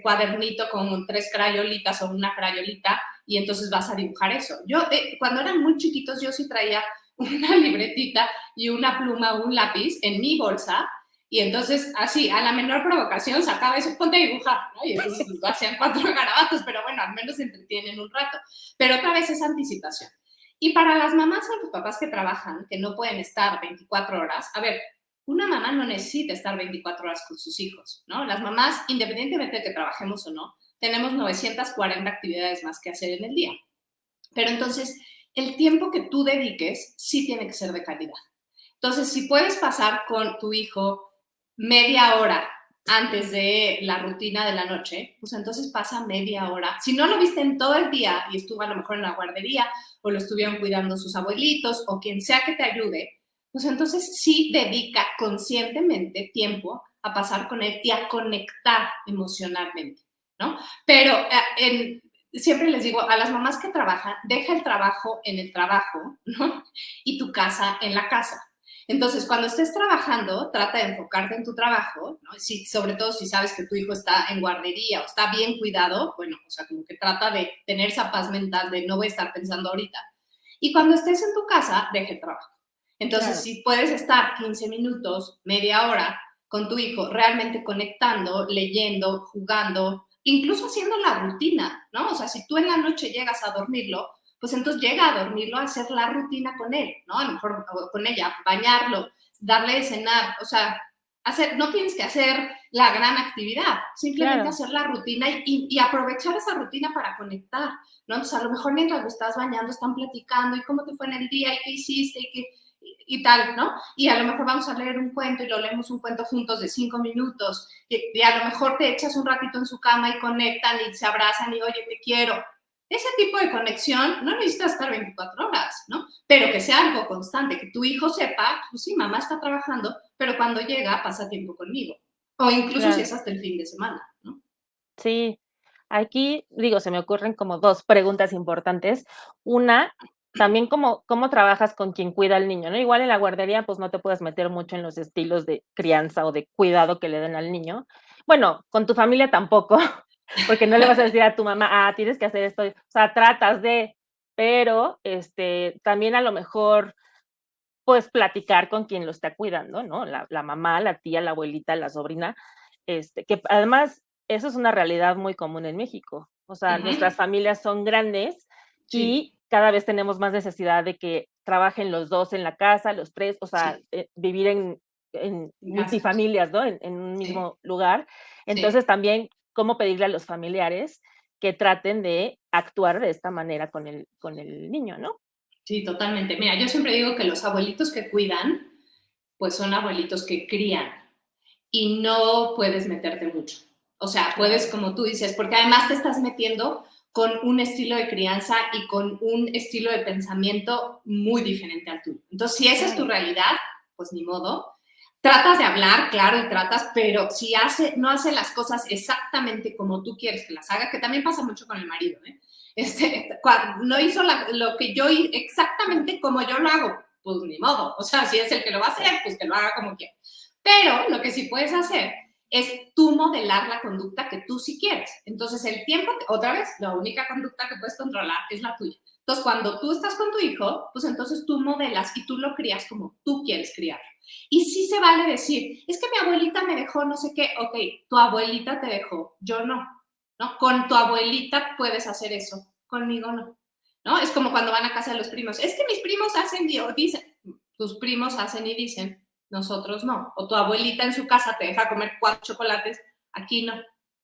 cuadernito con 3 crayolitas o una crayolita y entonces vas a dibujar eso? Yo, cuando eran muy chiquitos, yo sí traía una libretita y una pluma o un lápiz en mi bolsa y entonces, así, a la menor provocación, sacaba eso, ponte a dibujar, ¿no? Y entonces pues, hacían 4 garabatos, pero bueno, al menos se entretienen un rato. Pero otra vez es anticipación. Y para las mamás o los papás que trabajan, que no pueden estar 24 horas, a ver, una mamá no necesita estar 24 horas con sus hijos, ¿no? Las mamás, independientemente de que trabajemos o no, tenemos 940 actividades más que hacer en el día. Pero entonces, el tiempo que tú dediques sí tiene que ser de calidad. Entonces, si puedes pasar con tu hijo media hora antes de la rutina de la noche, pues entonces pasa media hora. Si no lo viste en todo el día y estuvo a lo mejor en la guardería o lo estuvieron cuidando sus abuelitos o quien sea que te ayude, pues entonces sí dedica conscientemente tiempo a pasar con él y a conectar emocionalmente, ¿no? Pero siempre les digo a las mamás que trabajan, deja el trabajo en el trabajo, ¿no? Y tu casa en la casa. Entonces, cuando estés trabajando, trata de enfocarte en tu trabajo, ¿no? Sobre todo si sabes que tu hijo está en guardería o está bien cuidado, bueno, o sea, como que trata de tener esa paz mental de no voy a estar pensando ahorita. Y cuando estés en tu casa, deja el trabajo. Entonces, Claro, si puedes estar 15 minutos, media hora con tu hijo, realmente conectando, leyendo, jugando, incluso haciendo la rutina, ¿no? O sea, si tú en la noche llegas a dormirlo, pues entonces llega a dormirlo, a hacer la rutina con él, ¿no? A lo mejor con ella, bañarlo, darle de cenar, o sea, no tienes que hacer la gran actividad, simplemente Claro. hacer la rutina y aprovechar esa rutina para conectar, ¿no? Entonces, a lo mejor mientras lo estás bañando están platicando y cómo te fue en el día y qué hiciste y tal, ¿no? Y a lo mejor vamos a leer un cuento y lo leemos un cuento juntos de 5 minutos y a lo mejor te echas un ratito en su cama y conectan y se abrazan y, oye, te quiero. Ese tipo de conexión no necesita estar 24 horas, ¿no? Pero que sea algo constante, que tu hijo sepa, pues sí, mamá está trabajando, pero cuando llega pasa tiempo conmigo. O incluso si Claro. es hasta el fin de semana, ¿no? Sí, aquí, digo, se me ocurren como 2 preguntas importantes. Una, también cómo trabajas con quien cuida al niño, ¿no? Igual en la guardería, pues, no te puedes meter mucho en los estilos de crianza o de cuidado que le den al niño. Bueno, con tu familia tampoco, porque no le vas a decir a tu mamá: "Ah, tienes que hacer esto". O sea, tratas de, pero, también a lo mejor, pues, platicar con quien lo está cuidando, ¿no? La mamá, la tía, la abuelita, la sobrina, que además eso es una realidad muy común en México. O sea, nuestras Ujú. familias son grandes Sí, y cada vez tenemos más necesidad de que trabajen los 2 en la casa, los 3, o sea, sí, vivir en en casa. multifamilias, ¿no? En un Sí, mismo lugar. Entonces, sí. también, cómo pedirle a los familiares que traten de actuar de esta manera con el niño, ¿no? Sí, totalmente. Mira, yo siempre digo que los abuelitos que cuidan, pues son abuelitos que crían y no puedes meterte mucho. O sea, puedes, Claro, como tú dices, porque además te estás metiendo con un estilo de crianza y con un estilo de pensamiento muy diferente al tuyo. Entonces, si esa es tu claro, realidad, pues ni modo. Tratas de hablar, claro, y tratas, pero si no hace las cosas exactamente como tú quieres que las haga, que también pasa mucho con el marido, ¿eh? No hizo lo que yo exactamente como yo lo hago, pues ni modo. O sea, si es el que lo va a hacer, pues que lo haga como quiera. Pero lo que sí puedes hacer es tú modelar la conducta que tú sí quieres. Entonces, el tiempo, otra vez, la única conducta que puedes controlar es la tuya. Entonces, cuando tú estás con tu hijo, pues entonces tú modelas y tú lo crías como tú quieres criar. Y sí se vale decir, es que mi abuelita me dejó no sé qué, ok, tu abuelita te dejó, yo no, ¿no? Con tu abuelita puedes hacer eso, conmigo no, ¿no? Es como cuando van a casa de los primos, es que mis primos hacen y dicen, tus primos hacen y dicen, nosotros no. O tu abuelita en su casa te deja comer 4 chocolates, aquí no.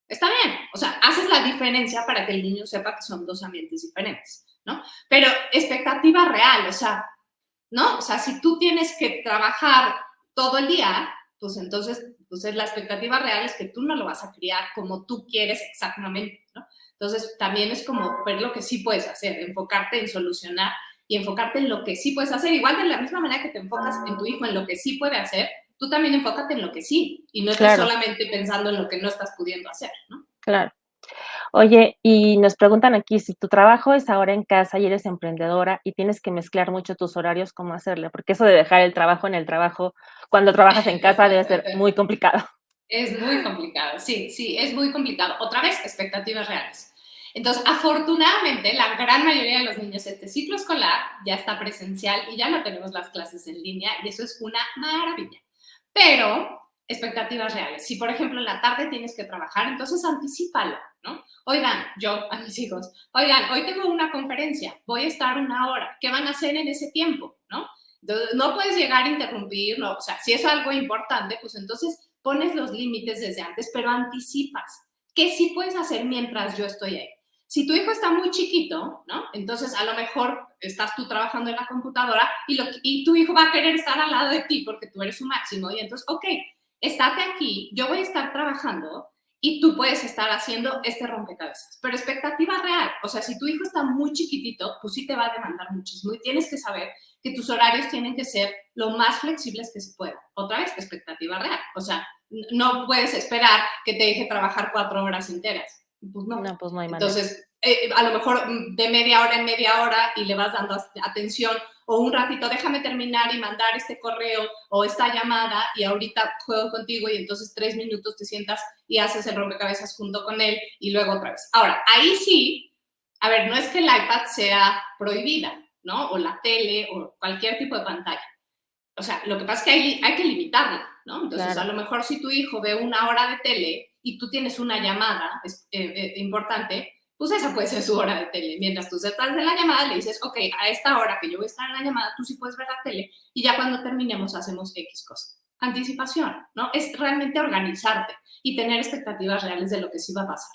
Está bien, o sea, haces la diferencia para que el niño sepa que son 2 ambientes diferentes, ¿no? Pero expectativa real, o sea, ¿no? O sea, si tú tienes que trabajar todo el día, pues entonces, pues la expectativa real es que tú no lo vas a criar como tú quieres exactamente, ¿no? Entonces, también es como ver lo que sí puedes hacer, enfocarte en solucionar y enfocarte en lo que sí puedes hacer. Igual de la misma manera que te enfocas en tu hijo, en lo que sí puede hacer, tú también enfócate en lo que sí y no estés claro, solamente pensando en lo que no estás pudiendo hacer, ¿no? claro. Oye, y nos preguntan aquí, si tu trabajo es ahora en casa y eres emprendedora y tienes que mezclar mucho tus horarios, ¿cómo hacerle? Porque eso de dejar el trabajo en el trabajo, cuando trabajas en casa debe ser muy complicado. Es muy complicado, sí, sí, es muy complicado. Otra vez, expectativas reales. Entonces, afortunadamente, la gran mayoría de los niños este ciclo escolar ya está presencial y ya no tenemos las clases en línea y eso es una maravilla. Pero, expectativas reales. Si, por ejemplo, en la tarde tienes que trabajar, entonces anticípalo, ¿no? Oigan, yo a mis hijos, oigan, hoy tengo una conferencia, voy a estar 1 hora, ¿qué van a hacer en ese tiempo, no? Entonces, no puedes llegar a interrumpir, no, o sea, si es algo importante, pues entonces pones los límites desde antes, pero anticipas. ¿Qué sí puedes hacer mientras yo estoy ahí? Si tu hijo está muy chiquito, ¿no? Entonces a lo mejor estás tú trabajando en la computadora y tu hijo va a querer estar al lado de ti porque tú eres su máximo y entonces, ok, estate aquí, yo voy a estar trabajando y tú puedes estar haciendo este rompecabezas. Pero expectativa real, o sea, si tu hijo está muy chiquitito, pues sí te va a demandar muchísimo y tienes que saber que tus horarios tienen que ser lo más flexibles que se puedan. Otra vez, expectativa real. O sea, no puedes esperar que te deje trabajar 4 horas enteras. Pues no. No, pues no hay manera. Entonces, a lo mejor de media hora en media hora y le vas dando atención o un ratito, déjame terminar y mandar este correo o esta llamada y ahorita juego contigo y entonces 3 minutos te sientas y haces el rompecabezas junto con él y luego otra vez. Ahora, ahí sí, a ver, no es que el iPad sea prohibida, ¿no? O la tele o cualquier tipo de pantalla. O sea, lo que pasa es que hay que limitarla, ¿no? Entonces, a Claro, lo mejor si tu hijo ve 1 hora de tele y tú tienes una llamada importante, pues esa puede ser su hora de tele. Mientras tú estás en la llamada, le dices, ok, a esta hora que yo voy a estar en la llamada, tú sí puedes ver la tele y ya cuando terminemos hacemos X cosa. Anticipación, ¿no? Es realmente organizarte y tener expectativas reales de lo que sí va a pasar.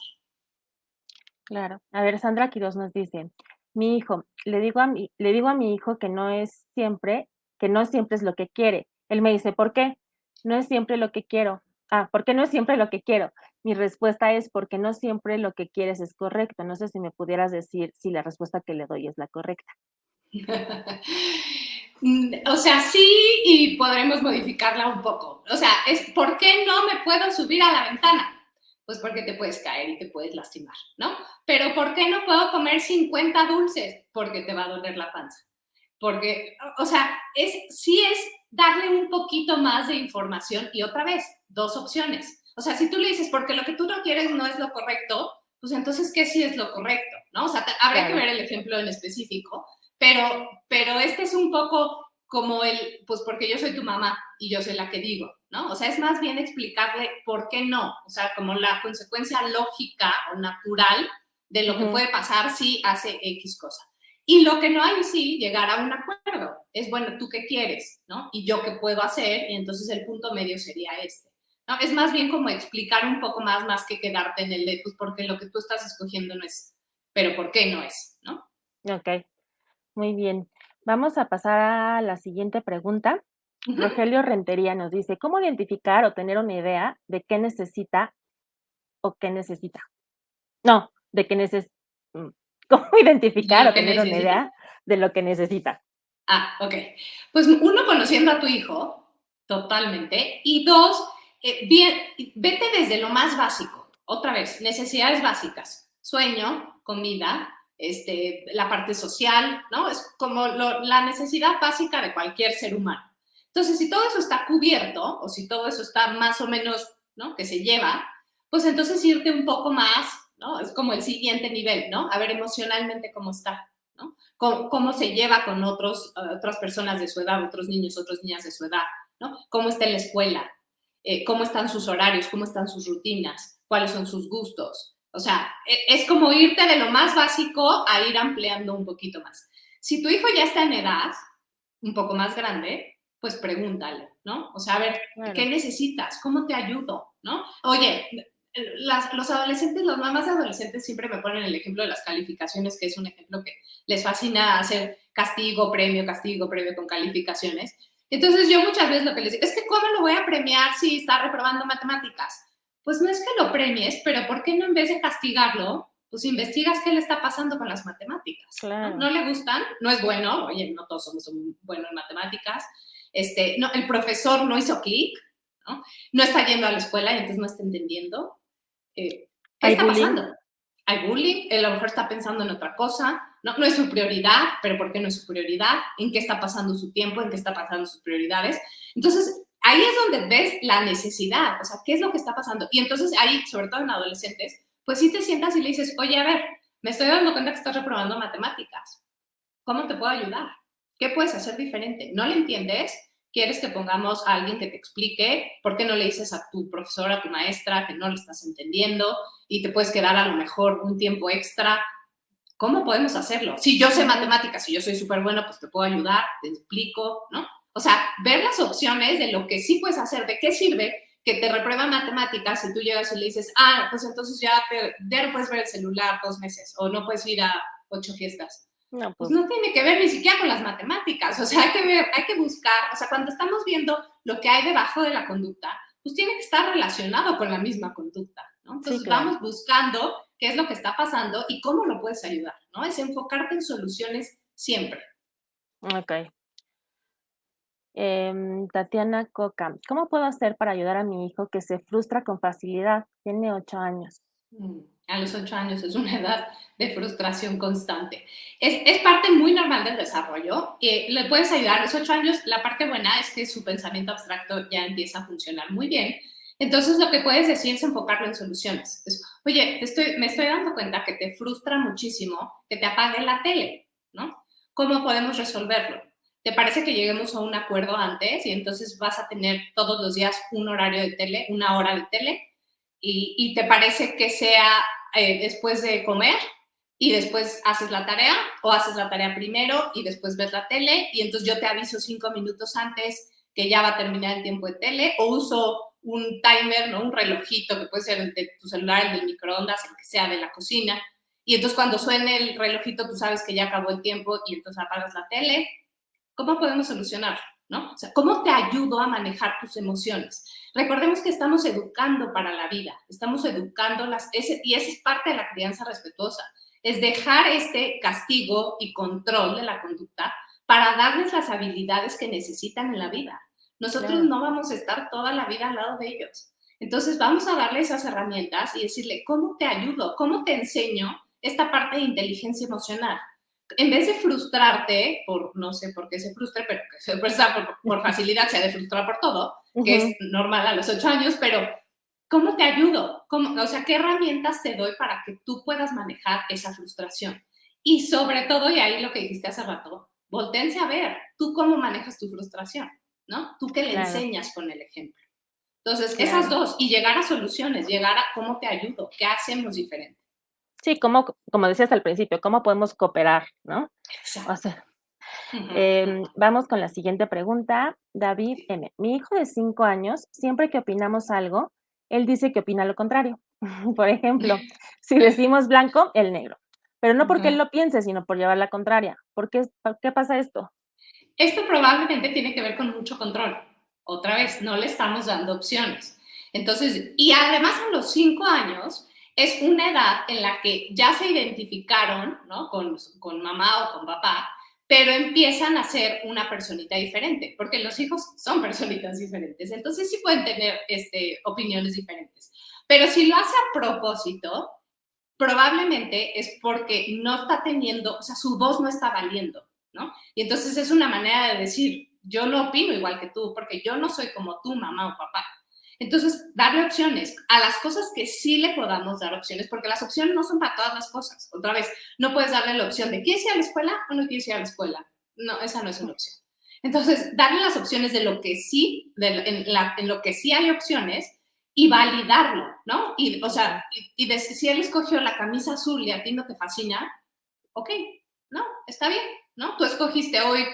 Claro. A ver, Sandra Quiroz nos dice, mi hijo, le digo a mi hijo que no siempre es lo que quiere. Él me dice, ¿por qué? No es siempre lo que quiero. ¿Por qué no es siempre lo que quiero? Mi respuesta es porque no siempre lo que quieres es correcto. No sé si me pudieras decir si la respuesta que le doy es la correcta. O sea, sí, y podremos modificarla un poco. O sea, es ¿por qué no me puedo subir a la ventana? Pues porque te puedes caer y te puedes lastimar, ¿no? Pero ¿por qué no puedo comer 50 dulces? Porque te va a doler la panza. Porque, o sea, sí es darle un poquito más de información y otra vez, dos opciones. O sea, si tú le dices, porque lo que tú no quieres no es lo correcto, pues entonces, ¿qué sí es lo correcto? ¿No? O sea, habría que ver el ejemplo en específico, pero este es un poco como pues porque yo soy tu mamá y yo soy la que digo, ¿no? O sea, es más bien explicarle por qué no, o sea, como la consecuencia lógica o natural de lo que puede pasar si hace X cosa. Y lo que no hay, sí, llegar a un acuerdo. Es, bueno, ¿tú qué quieres? ¿No? Y yo qué puedo hacer, y entonces el punto medio sería este. ¿No? Es más bien como explicar un poco más que quedarte en el de, pues porque lo que tú estás escogiendo no es, pero ¿por qué no es? ¿No? Ok, muy bien. Vamos a pasar a la siguiente pregunta. Rogelio Rentería nos dice, ¿cómo identificar o tener una idea de qué necesita o qué necesita? No, de qué necesita. ¿Cómo ¿De identificar lo o que tener una necesita? idea de lo que necesita? Ok. Pues uno, conociendo a tu hijo, totalmente. Y dos, bien, vete desde lo más básico. Otra vez, necesidades básicas. Sueño, comida, la parte social, ¿no? Es como la necesidad básica de cualquier ser humano. Entonces, si todo eso está cubierto, o si todo eso está más o menos, ¿no? Que se lleva, pues entonces irte un poco más, ¿no? Es como el siguiente nivel, ¿no? A ver emocionalmente cómo está, ¿no? Cómo se lleva con otras personas de su edad, otros niños, otras niñas de su edad, ¿no? Cómo está en la escuela, cómo están sus horarios, cómo están sus rutinas, cuáles son sus gustos. O sea, es como irte de lo más básico a ir ampliando un poquito más. Si tu hijo ya está en edad un poco más grande, pues pregúntale, ¿no? O sea, a ver, Claro. ¿qué necesitas? ¿Cómo te ayudo? ¿No? Oye, los adolescentes, las mamás de adolescentes siempre me ponen el ejemplo de las calificaciones, que es un ejemplo que les fascina hacer castigo, premio con calificaciones. Entonces yo muchas veces lo que les digo es que ¿cómo lo voy a premiar si está reprobando matemáticas? Pues no es que lo premies, pero ¿por qué no en vez de castigarlo, pues investigas qué le está pasando con las matemáticas? Claro. ¿No le gustan? No es bueno, oye, no todos somos buenos en matemáticas. No, el profesor no hizo clic, ¿no? No está yendo a la escuela y entonces no está entendiendo. ¿Qué está pasando? Hay bullying, él a lo mejor está pensando en otra cosa, no es su prioridad, pero ¿por qué no es su prioridad? ¿En qué está pasando su tiempo? ¿En qué está pasando sus prioridades? Entonces, ahí es donde ves la necesidad, o sea, ¿qué es lo que está pasando? Y entonces ahí, sobre todo en adolescentes, pues sí te sientas y le dices, oye, a ver, me estoy dando cuenta que estás reprobando matemáticas. ¿Cómo te puedo ayudar? ¿Qué puedes hacer diferente? ¿No le entiendes? ¿Quieres que pongamos a alguien que te explique? ¿Por qué no le dices a tu profesora, a tu maestra que no le estás entendiendo y te puedes quedar a lo mejor un tiempo extra? ¿Cómo podemos hacerlo? Si yo sé matemáticas, si yo soy súper bueno, pues te puedo ayudar, te explico, ¿no? O sea, ver las opciones de lo que sí puedes hacer, de qué sirve que te reprueba matemáticas si tú llegas y le dices, pues entonces ya no puedes ver el celular 2 meses o no puedes ir a 8 fiestas. No, Pues no tiene que ver ni siquiera con las matemáticas, o sea, hay que buscar, o sea, cuando estamos viendo lo que hay debajo de la conducta, pues tiene que estar relacionado con la misma conducta, ¿no? Entonces sí, claro. vamos buscando qué es lo que está pasando y cómo lo puedes ayudar, ¿no? Es enfocarte en soluciones siempre. Ok. Tatiana Coca, ¿cómo puedo hacer para ayudar a mi hijo que se frustra con facilidad? Tiene 8 años. A los 8 años es una edad de frustración constante. Es parte muy normal del desarrollo. Le puedes ayudar a los 8 años. La parte buena es que su pensamiento abstracto ya empieza a funcionar muy bien. Entonces, lo que puedes decir es enfocarlo en soluciones. Oye, me estoy dando cuenta que te frustra muchísimo que te apague la tele, ¿no? ¿Cómo podemos resolverlo? ¿Te parece que lleguemos a un acuerdo antes y entonces vas a tener todos los días un horario de tele, una hora de tele? ¿Y te parece que sea después de comer y después haces la tarea, o haces la tarea primero y después ves la tele, y entonces yo te aviso 5 minutos antes que ya va a terminar el tiempo de tele, o uso un timer, ¿no? Un relojito que puede ser el de tu celular, el del microondas, el que sea de la cocina, y entonces cuando suene el relojito tú sabes que ya acabó el tiempo y entonces apagas la tele. ¿Cómo podemos solucionarlo? ¿No? O sea, ¿cómo te ayudo a manejar tus emociones? Recordemos que estamos educando para la vida, estamos educándolas, y esa es parte de la crianza respetuosa, es dejar este castigo y control de la conducta para darles las habilidades que necesitan en la vida. Nosotros Claro. no vamos a estar toda la vida al lado de ellos. Entonces vamos a darle esas herramientas y decirle, ¿cómo te ayudo? ¿Cómo te enseño esta parte de inteligencia emocional? En vez de frustrarte por, no sé por qué se frustre, pero que se frustra por facilidad, se ha de frustrar por todo, que es normal a los 8 años, pero ¿cómo te ayudo? O sea, ¿qué herramientas te doy para que tú puedas manejar esa frustración? Y sobre todo, y ahí lo que dijiste hace rato, voltéense a ver, tú cómo manejas tu frustración, ¿no? Tú qué le Claro, enseñas con el ejemplo. Entonces, esas claro. dos, y llegar a soluciones, llegar a cómo te ayudo, qué hacemos diferente. Sí, como decías al principio, ¿cómo podemos cooperar, no? O Exacto. sea, Ujú, ujú. vamos con la siguiente pregunta. David M. Mi hijo de 5 años, siempre que opinamos algo, él dice que opina lo contrario. Por ejemplo, si decimos blanco, el negro. Pero no porque él Ujú. lo piense, sino por llevar la contraria. ¿Por qué pasa esto? Esto probablemente tiene que ver con mucho control. Otra vez, no le estamos dando opciones. Entonces, y además a los 5 años es una edad en la que ya se identificaron, ¿no? Con mamá o con papá, pero empiezan a ser una personita diferente, porque los hijos son personitas diferentes. Entonces sí pueden tener opiniones diferentes. Pero si lo hace a propósito, probablemente es porque no está teniendo, o sea, su voz no está valiendo, ¿no? Y entonces es una manera de decir, yo no opino igual que tú, porque yo no soy como tú, mamá o papá. Entonces, darle opciones a las cosas que sí le podamos dar opciones, porque las opciones no son para todas las cosas. Otra vez, no puedes darle la opción de ¿quieres ir a la escuela o no quieres ir a la escuela? No, esa no es una opción. Entonces, darle las opciones de lo que sí, en lo que sí hay opciones y validarlo, ¿no? Y, o sea, Okey, si él escogió la camisa azul y a ti no te fascina, ok, no, está bien, ¿no? Tú escogiste hoy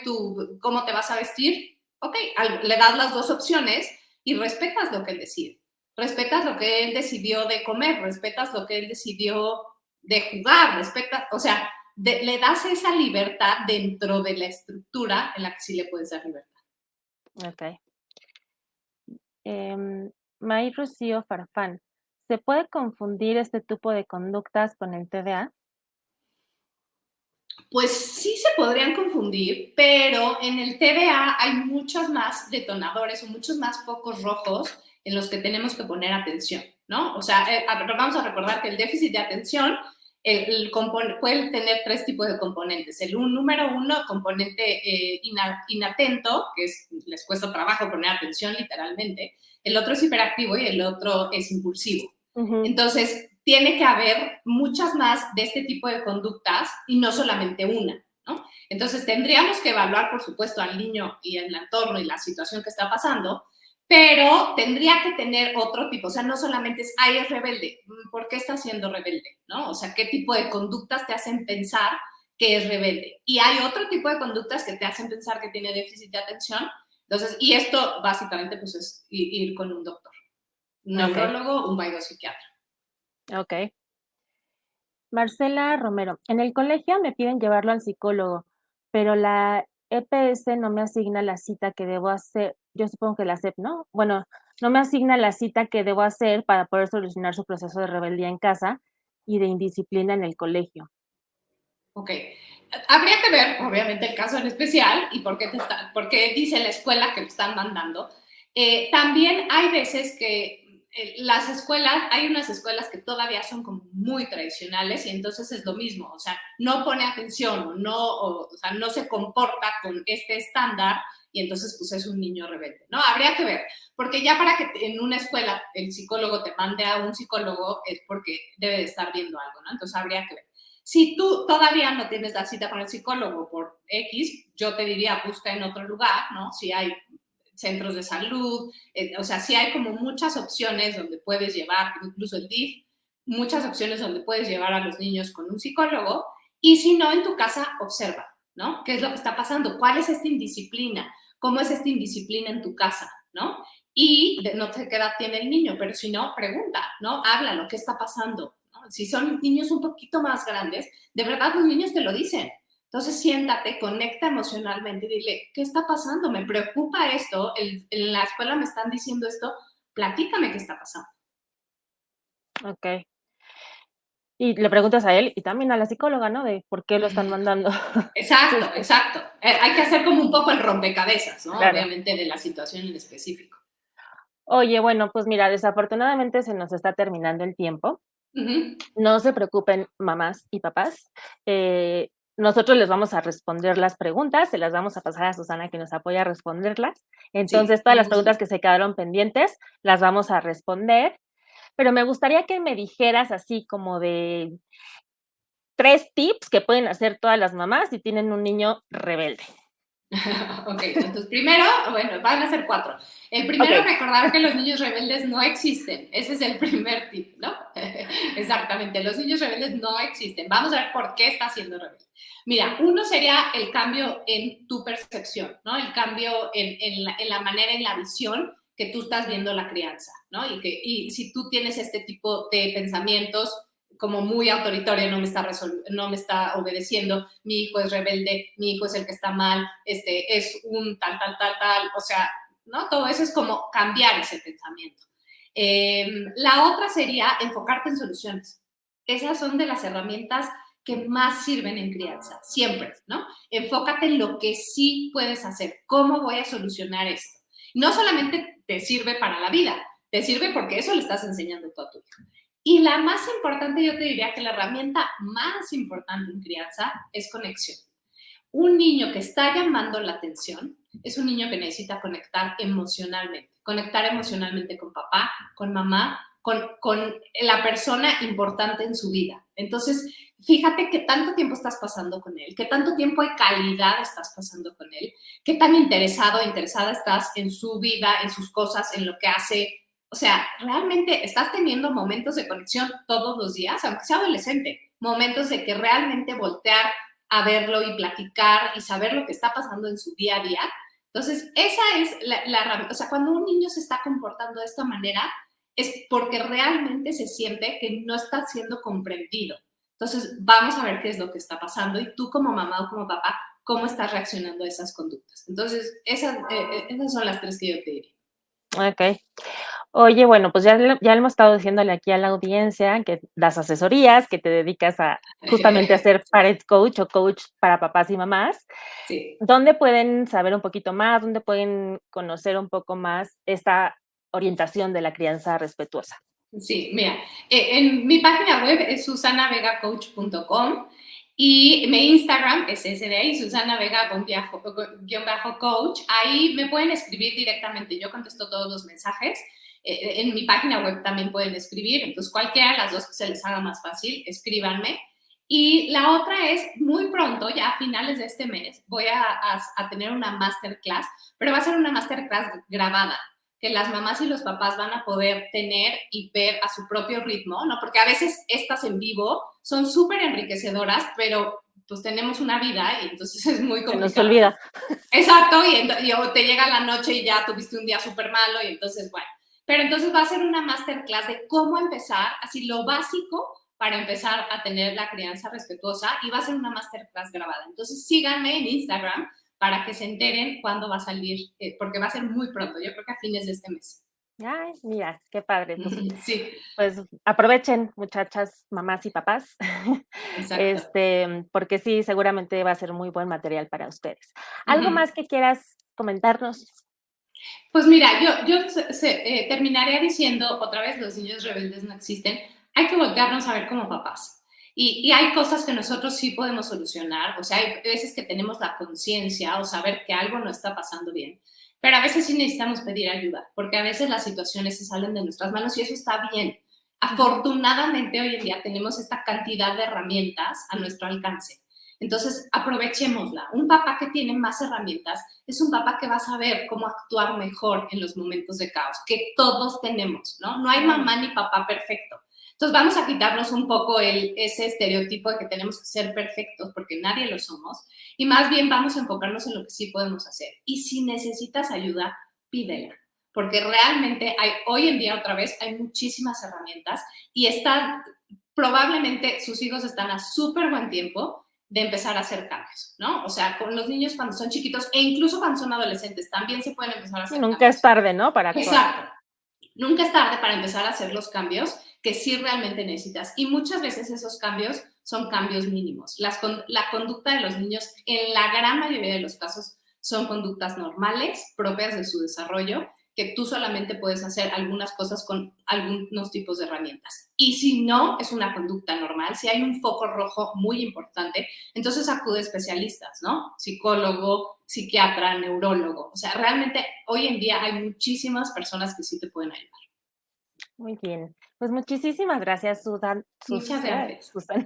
cómo te vas a vestir, ok, le das las dos opciones y respetas lo que él decide. Respetas lo que él decidió de comer, respetas lo que él decidió de jugar, respetas, o sea, le das esa libertad dentro de la estructura en la que sí le puedes dar libertad. okey. May Rocío Farfán, ¿se puede confundir este tipo de conductas con el TDA? Pues sí se podrían confundir, pero en el TDA hay muchos más detonadores o muchos más focos rojos en los que tenemos que poner atención, ¿no? O sea, vamos a recordar que el déficit de atención puede tener 3 tipos de componentes. Número 1, componente inatento, que les cuesta trabajo poner atención literalmente. El otro es hiperactivo y el otro es impulsivo. Ujú, Entonces, tiene que haber muchas más de este tipo de conductas y no solamente una, ¿no? Entonces, tendríamos que evaluar, por supuesto, al niño y el entorno y la situación que está pasando, pero tendría que tener otro tipo, o sea, no solamente es, ay, es rebelde, ¿por qué está siendo rebelde? ¿No? O sea, ¿qué tipo de conductas te hacen pensar que es rebelde? Y hay otro tipo de conductas que te hacen pensar que tiene déficit de atención. Entonces, y esto básicamente pues es ir con un doctor, un okey, neurólogo, un psiquiatra. okey. Marcela Romero, en el colegio me piden llevarlo al psicólogo, pero la EPS no me asigna la cita que debo hacer, yo supongo que la SEP, ¿no? Bueno, no me asigna la cita que debo hacer para poder solucionar su proceso de rebeldía en casa y de indisciplina en el colegio. Ok. Habría que ver, obviamente, el caso en especial y por qué dice la escuela que lo están mandando. También hay veces que las escuelas, hay unas escuelas que todavía son como muy tradicionales y entonces es lo mismo, o sea, no pone atención o sea, no se comporta con este estándar y entonces pues es un niño rebelde, ¿no? Habría que ver, porque ya para que en una escuela el psicólogo te mande a un psicólogo es porque debe de estar viendo algo, ¿no? Entonces habría que ver. Si tú todavía no tienes la cita con el psicólogo por X, yo te diría busca en otro lugar, ¿no? Si hay centros de salud, o sea, si hay como muchas opciones donde puedes llevar, incluso el DIF, muchas opciones donde puedes llevar a los niños con un psicólogo y si no, en tu casa observa, ¿no? ¿Qué es lo que está pasando? ¿Cuál es esta indisciplina? ¿Cómo es esta indisciplina en tu casa? ¿No? Y no sé qué edad tiene el niño, pero si no, pregunta, ¿no? Háblalo, ¿qué está pasando? ¿No? Si son niños un poquito más grandes, de verdad los niños te lo dicen. Entonces siéntate, conecta emocionalmente y dile, ¿qué está pasando? Me preocupa esto, en la escuela me están diciendo esto, platícame qué está pasando. Okey. Y le preguntas a él y también a la psicóloga, ¿no? De por qué lo están mandando. Sí, Exacto, sí, exacto. Hay que hacer como un poco el rompecabezas, ¿no? claro. Obviamente de la situación en específico. Oye, bueno, pues mira, desafortunadamente se nos está terminando el tiempo. Ujú. No se preocupen, mamás y papás. Nosotros les vamos a responder las preguntas, se las vamos a pasar a Susana, que nos apoya a responderlas. Sí, Entonces, todas con las gusto. preguntas que se quedaron pendientes, las vamos a responder, pero me gustaría que me dijeras así como de 3 tips que pueden hacer todas las mamás si tienen un niño rebelde. Ok, entonces primero, bueno, van a ser 4. El primero, Okey, recordar que los niños rebeldes no existen. Ese es el primer tip, ¿no? Exactamente, los niños rebeldes no existen. Vamos a ver por qué está siendo rebelde. Mira, uno sería el cambio en tu percepción, ¿no? El cambio en la manera, en la visión que tú estás viendo la crianza, ¿no? Y si tú tienes este tipo de pensamientos como muy autoritario, no me está obedeciendo, mi hijo es rebelde, mi hijo es el que está mal, es un tal, o sea, ¿no? Todo eso es como cambiar ese pensamiento. La otra sería enfocarte en soluciones. Esas son de las herramientas que más sirven en crianza, siempre, ¿no? Enfócate en lo que sí puedes hacer, cómo voy a solucionar esto. No solamente te sirve para la vida, te sirve porque eso le estás enseñando tú a tu hijo. Y la más importante, yo te diría que la herramienta más importante en crianza es conexión. Un niño que está llamando la atención es un niño que necesita conectar emocionalmente con papá, con mamá, con la persona importante en su vida. Entonces, fíjate qué tanto tiempo estás pasando con él, qué tanto tiempo de calidad estás pasando con él, qué tan interesado o interesada estás en su vida, en sus cosas, en lo que hace. O sea, realmente estás teniendo momentos de conexión todos los días, aunque sea adolescente, momentos de que realmente voltear a verlo y platicar y saber lo que está pasando en su día a día. Entonces, esa es la herramienta. O sea, cuando un niño se está comportando de esta manera, es porque realmente se siente que no está siendo comprendido. Entonces, vamos a ver qué es lo que está pasando y tú como mamá o como papá, cómo estás reaccionando a esas conductas. Entonces, esas son las 3 que yo te diría. okey. Oye, bueno, pues ya le hemos estado diciéndole aquí a la audiencia que das asesorías, que te dedicas a justamente a ser parent coach o coach para papás y mamás. Sí. ¿Dónde pueden saber un poquito más? ¿Dónde pueden conocer un poco más esta orientación de la crianza respetuosa? Sí, mira, en mi página web es susanavegacoach.com y mi Instagram es ese de ahí, susanavega_coach. Ahí me pueden escribir directamente, yo contesto todos los mensajes. En mi página web también pueden escribir, entonces cualquiera de las dos que se les haga más fácil, escríbanme. Y la otra es, muy pronto, ya a finales de este mes, voy a tener una masterclass, pero va a ser una masterclass grabada que las mamás y los papás van a poder tener y ver a su propio ritmo, ¿no? Porque a veces estas en vivo son súper enriquecedoras, pero pues tenemos una vida y entonces es muy Se nos complicado. olvida. Exacto, y te llega la noche y ya tuviste un día súper malo y entonces, bueno. Pero entonces va a ser una masterclass de cómo empezar, así lo básico para empezar a tener la crianza respetuosa y va a ser una masterclass grabada. Entonces síganme en Instagram para que se enteren cuándo va a salir, porque va a ser muy pronto, yo creo que a fines de este mes. Ay, mira, qué padre. Sí, Pues aprovechen, muchachas, mamás y papás, exacto. porque sí, seguramente va a ser muy buen material para ustedes. ¿Algo Ujú. más que quieras comentarnos? Pues mira, yo terminaría diciendo otra vez, los niños rebeldes no existen, hay que voltearnos a ver como papás. Y hay cosas que nosotros sí podemos solucionar, o sea, hay veces que tenemos la conciencia o saber que algo no está pasando bien, pero a veces sí necesitamos pedir ayuda, porque a veces las situaciones se salen de nuestras manos y eso está bien. Ujú. Afortunadamente hoy en día tenemos esta cantidad de herramientas a nuestro alcance. Entonces, aprovechémosla. Un papá que tiene más herramientas es un papá que va a saber cómo actuar mejor en los momentos de caos, que todos tenemos, ¿no? No hay Claro. mamá ni papá perfecto. Entonces vamos a quitarnos un poco ese estereotipo de que tenemos que ser perfectos, porque nadie lo somos, y más bien vamos a enfocarnos en lo que sí podemos hacer. Y si necesitas ayuda, pídela, porque realmente hoy en día otra vez hay muchísimas herramientas y probablemente sus hijos están a súper buen tiempo de empezar a hacer cambios, ¿no? O sea, con los niños cuando son chiquitos e incluso cuando son adolescentes también se pueden empezar a hacer cambios. Nunca es tarde, ¿no? Para actuar. Exacto. Nunca es tarde para empezar a hacer los cambios que sí realmente necesitas. Y muchas veces esos cambios son cambios mínimos. La conducta de los niños, en la gran mayoría de los casos, son conductas normales, propias de su desarrollo, que tú solamente puedes hacer algunas cosas con algunos tipos de herramientas. Y si no es una conducta normal, si hay un foco rojo muy importante, entonces acude a especialistas, ¿no? Psicólogo, psiquiatra, neurólogo. O sea, realmente hoy en día hay muchísimas personas que sí te pueden ayudar. Muy bien. Pues muchísimas gracias, Susan. Muchas gracias. Susan.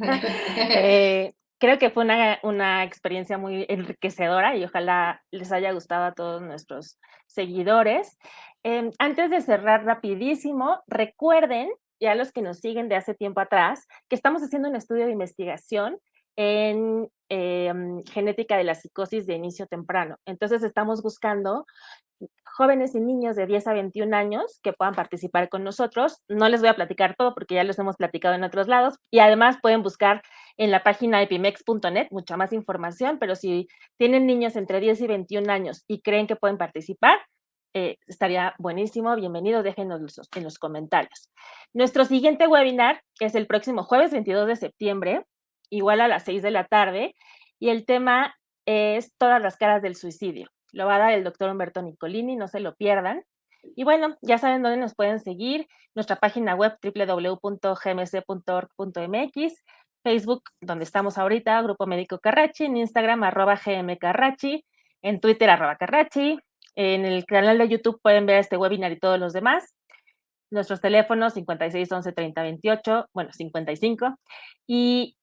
Creo que fue una experiencia muy enriquecedora y ojalá les haya gustado a todos nuestros seguidores. Antes de cerrar rapidísimo, recuerden, ya los que nos siguen de hace tiempo atrás, que estamos haciendo un estudio de investigación en genética de la psicosis de inicio temprano. Entonces estamos buscando jóvenes y niños de 10 a 21 años que puedan participar con nosotros. No les voy a platicar todo porque ya los hemos platicado en otros lados y además pueden buscar en la página epimex.net mucha más información, pero si tienen niños entre 10 y 21 años y creen que pueden participar, estaría buenísimo. Bienvenidos, déjenos en los comentarios. Nuestro siguiente webinar es el próximo jueves 22 de septiembre, igual a las 6 de la tarde, y el tema es todas las caras del suicidio. Lo va a dar el doctor Humberto Nicolini, no se lo pierdan. Y bueno, ya saben dónde nos pueden seguir, nuestra página web www.gmc.org.mx, Facebook, donde estamos ahorita, Grupo Médico Carracci, en Instagram, @gmcarracci, en Twitter, @carracci, en el canal de YouTube pueden ver este webinar y todos los demás. Nuestros teléfonos 56 11 30 28, bueno, 55, y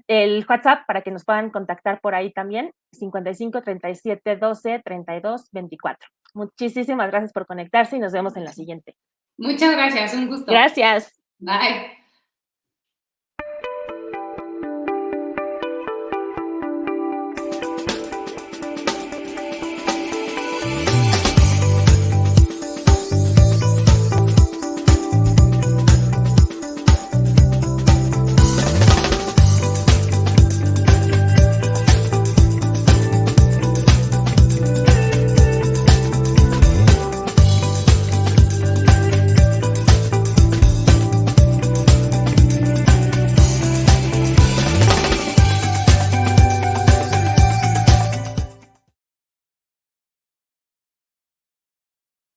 el WhatsApp para que nos puedan contactar por ahí también, 55 37 12 32 24. Muchísimas gracias por conectarse y nos vemos en la siguiente. Muchas gracias, un gusto. Gracias. Bye.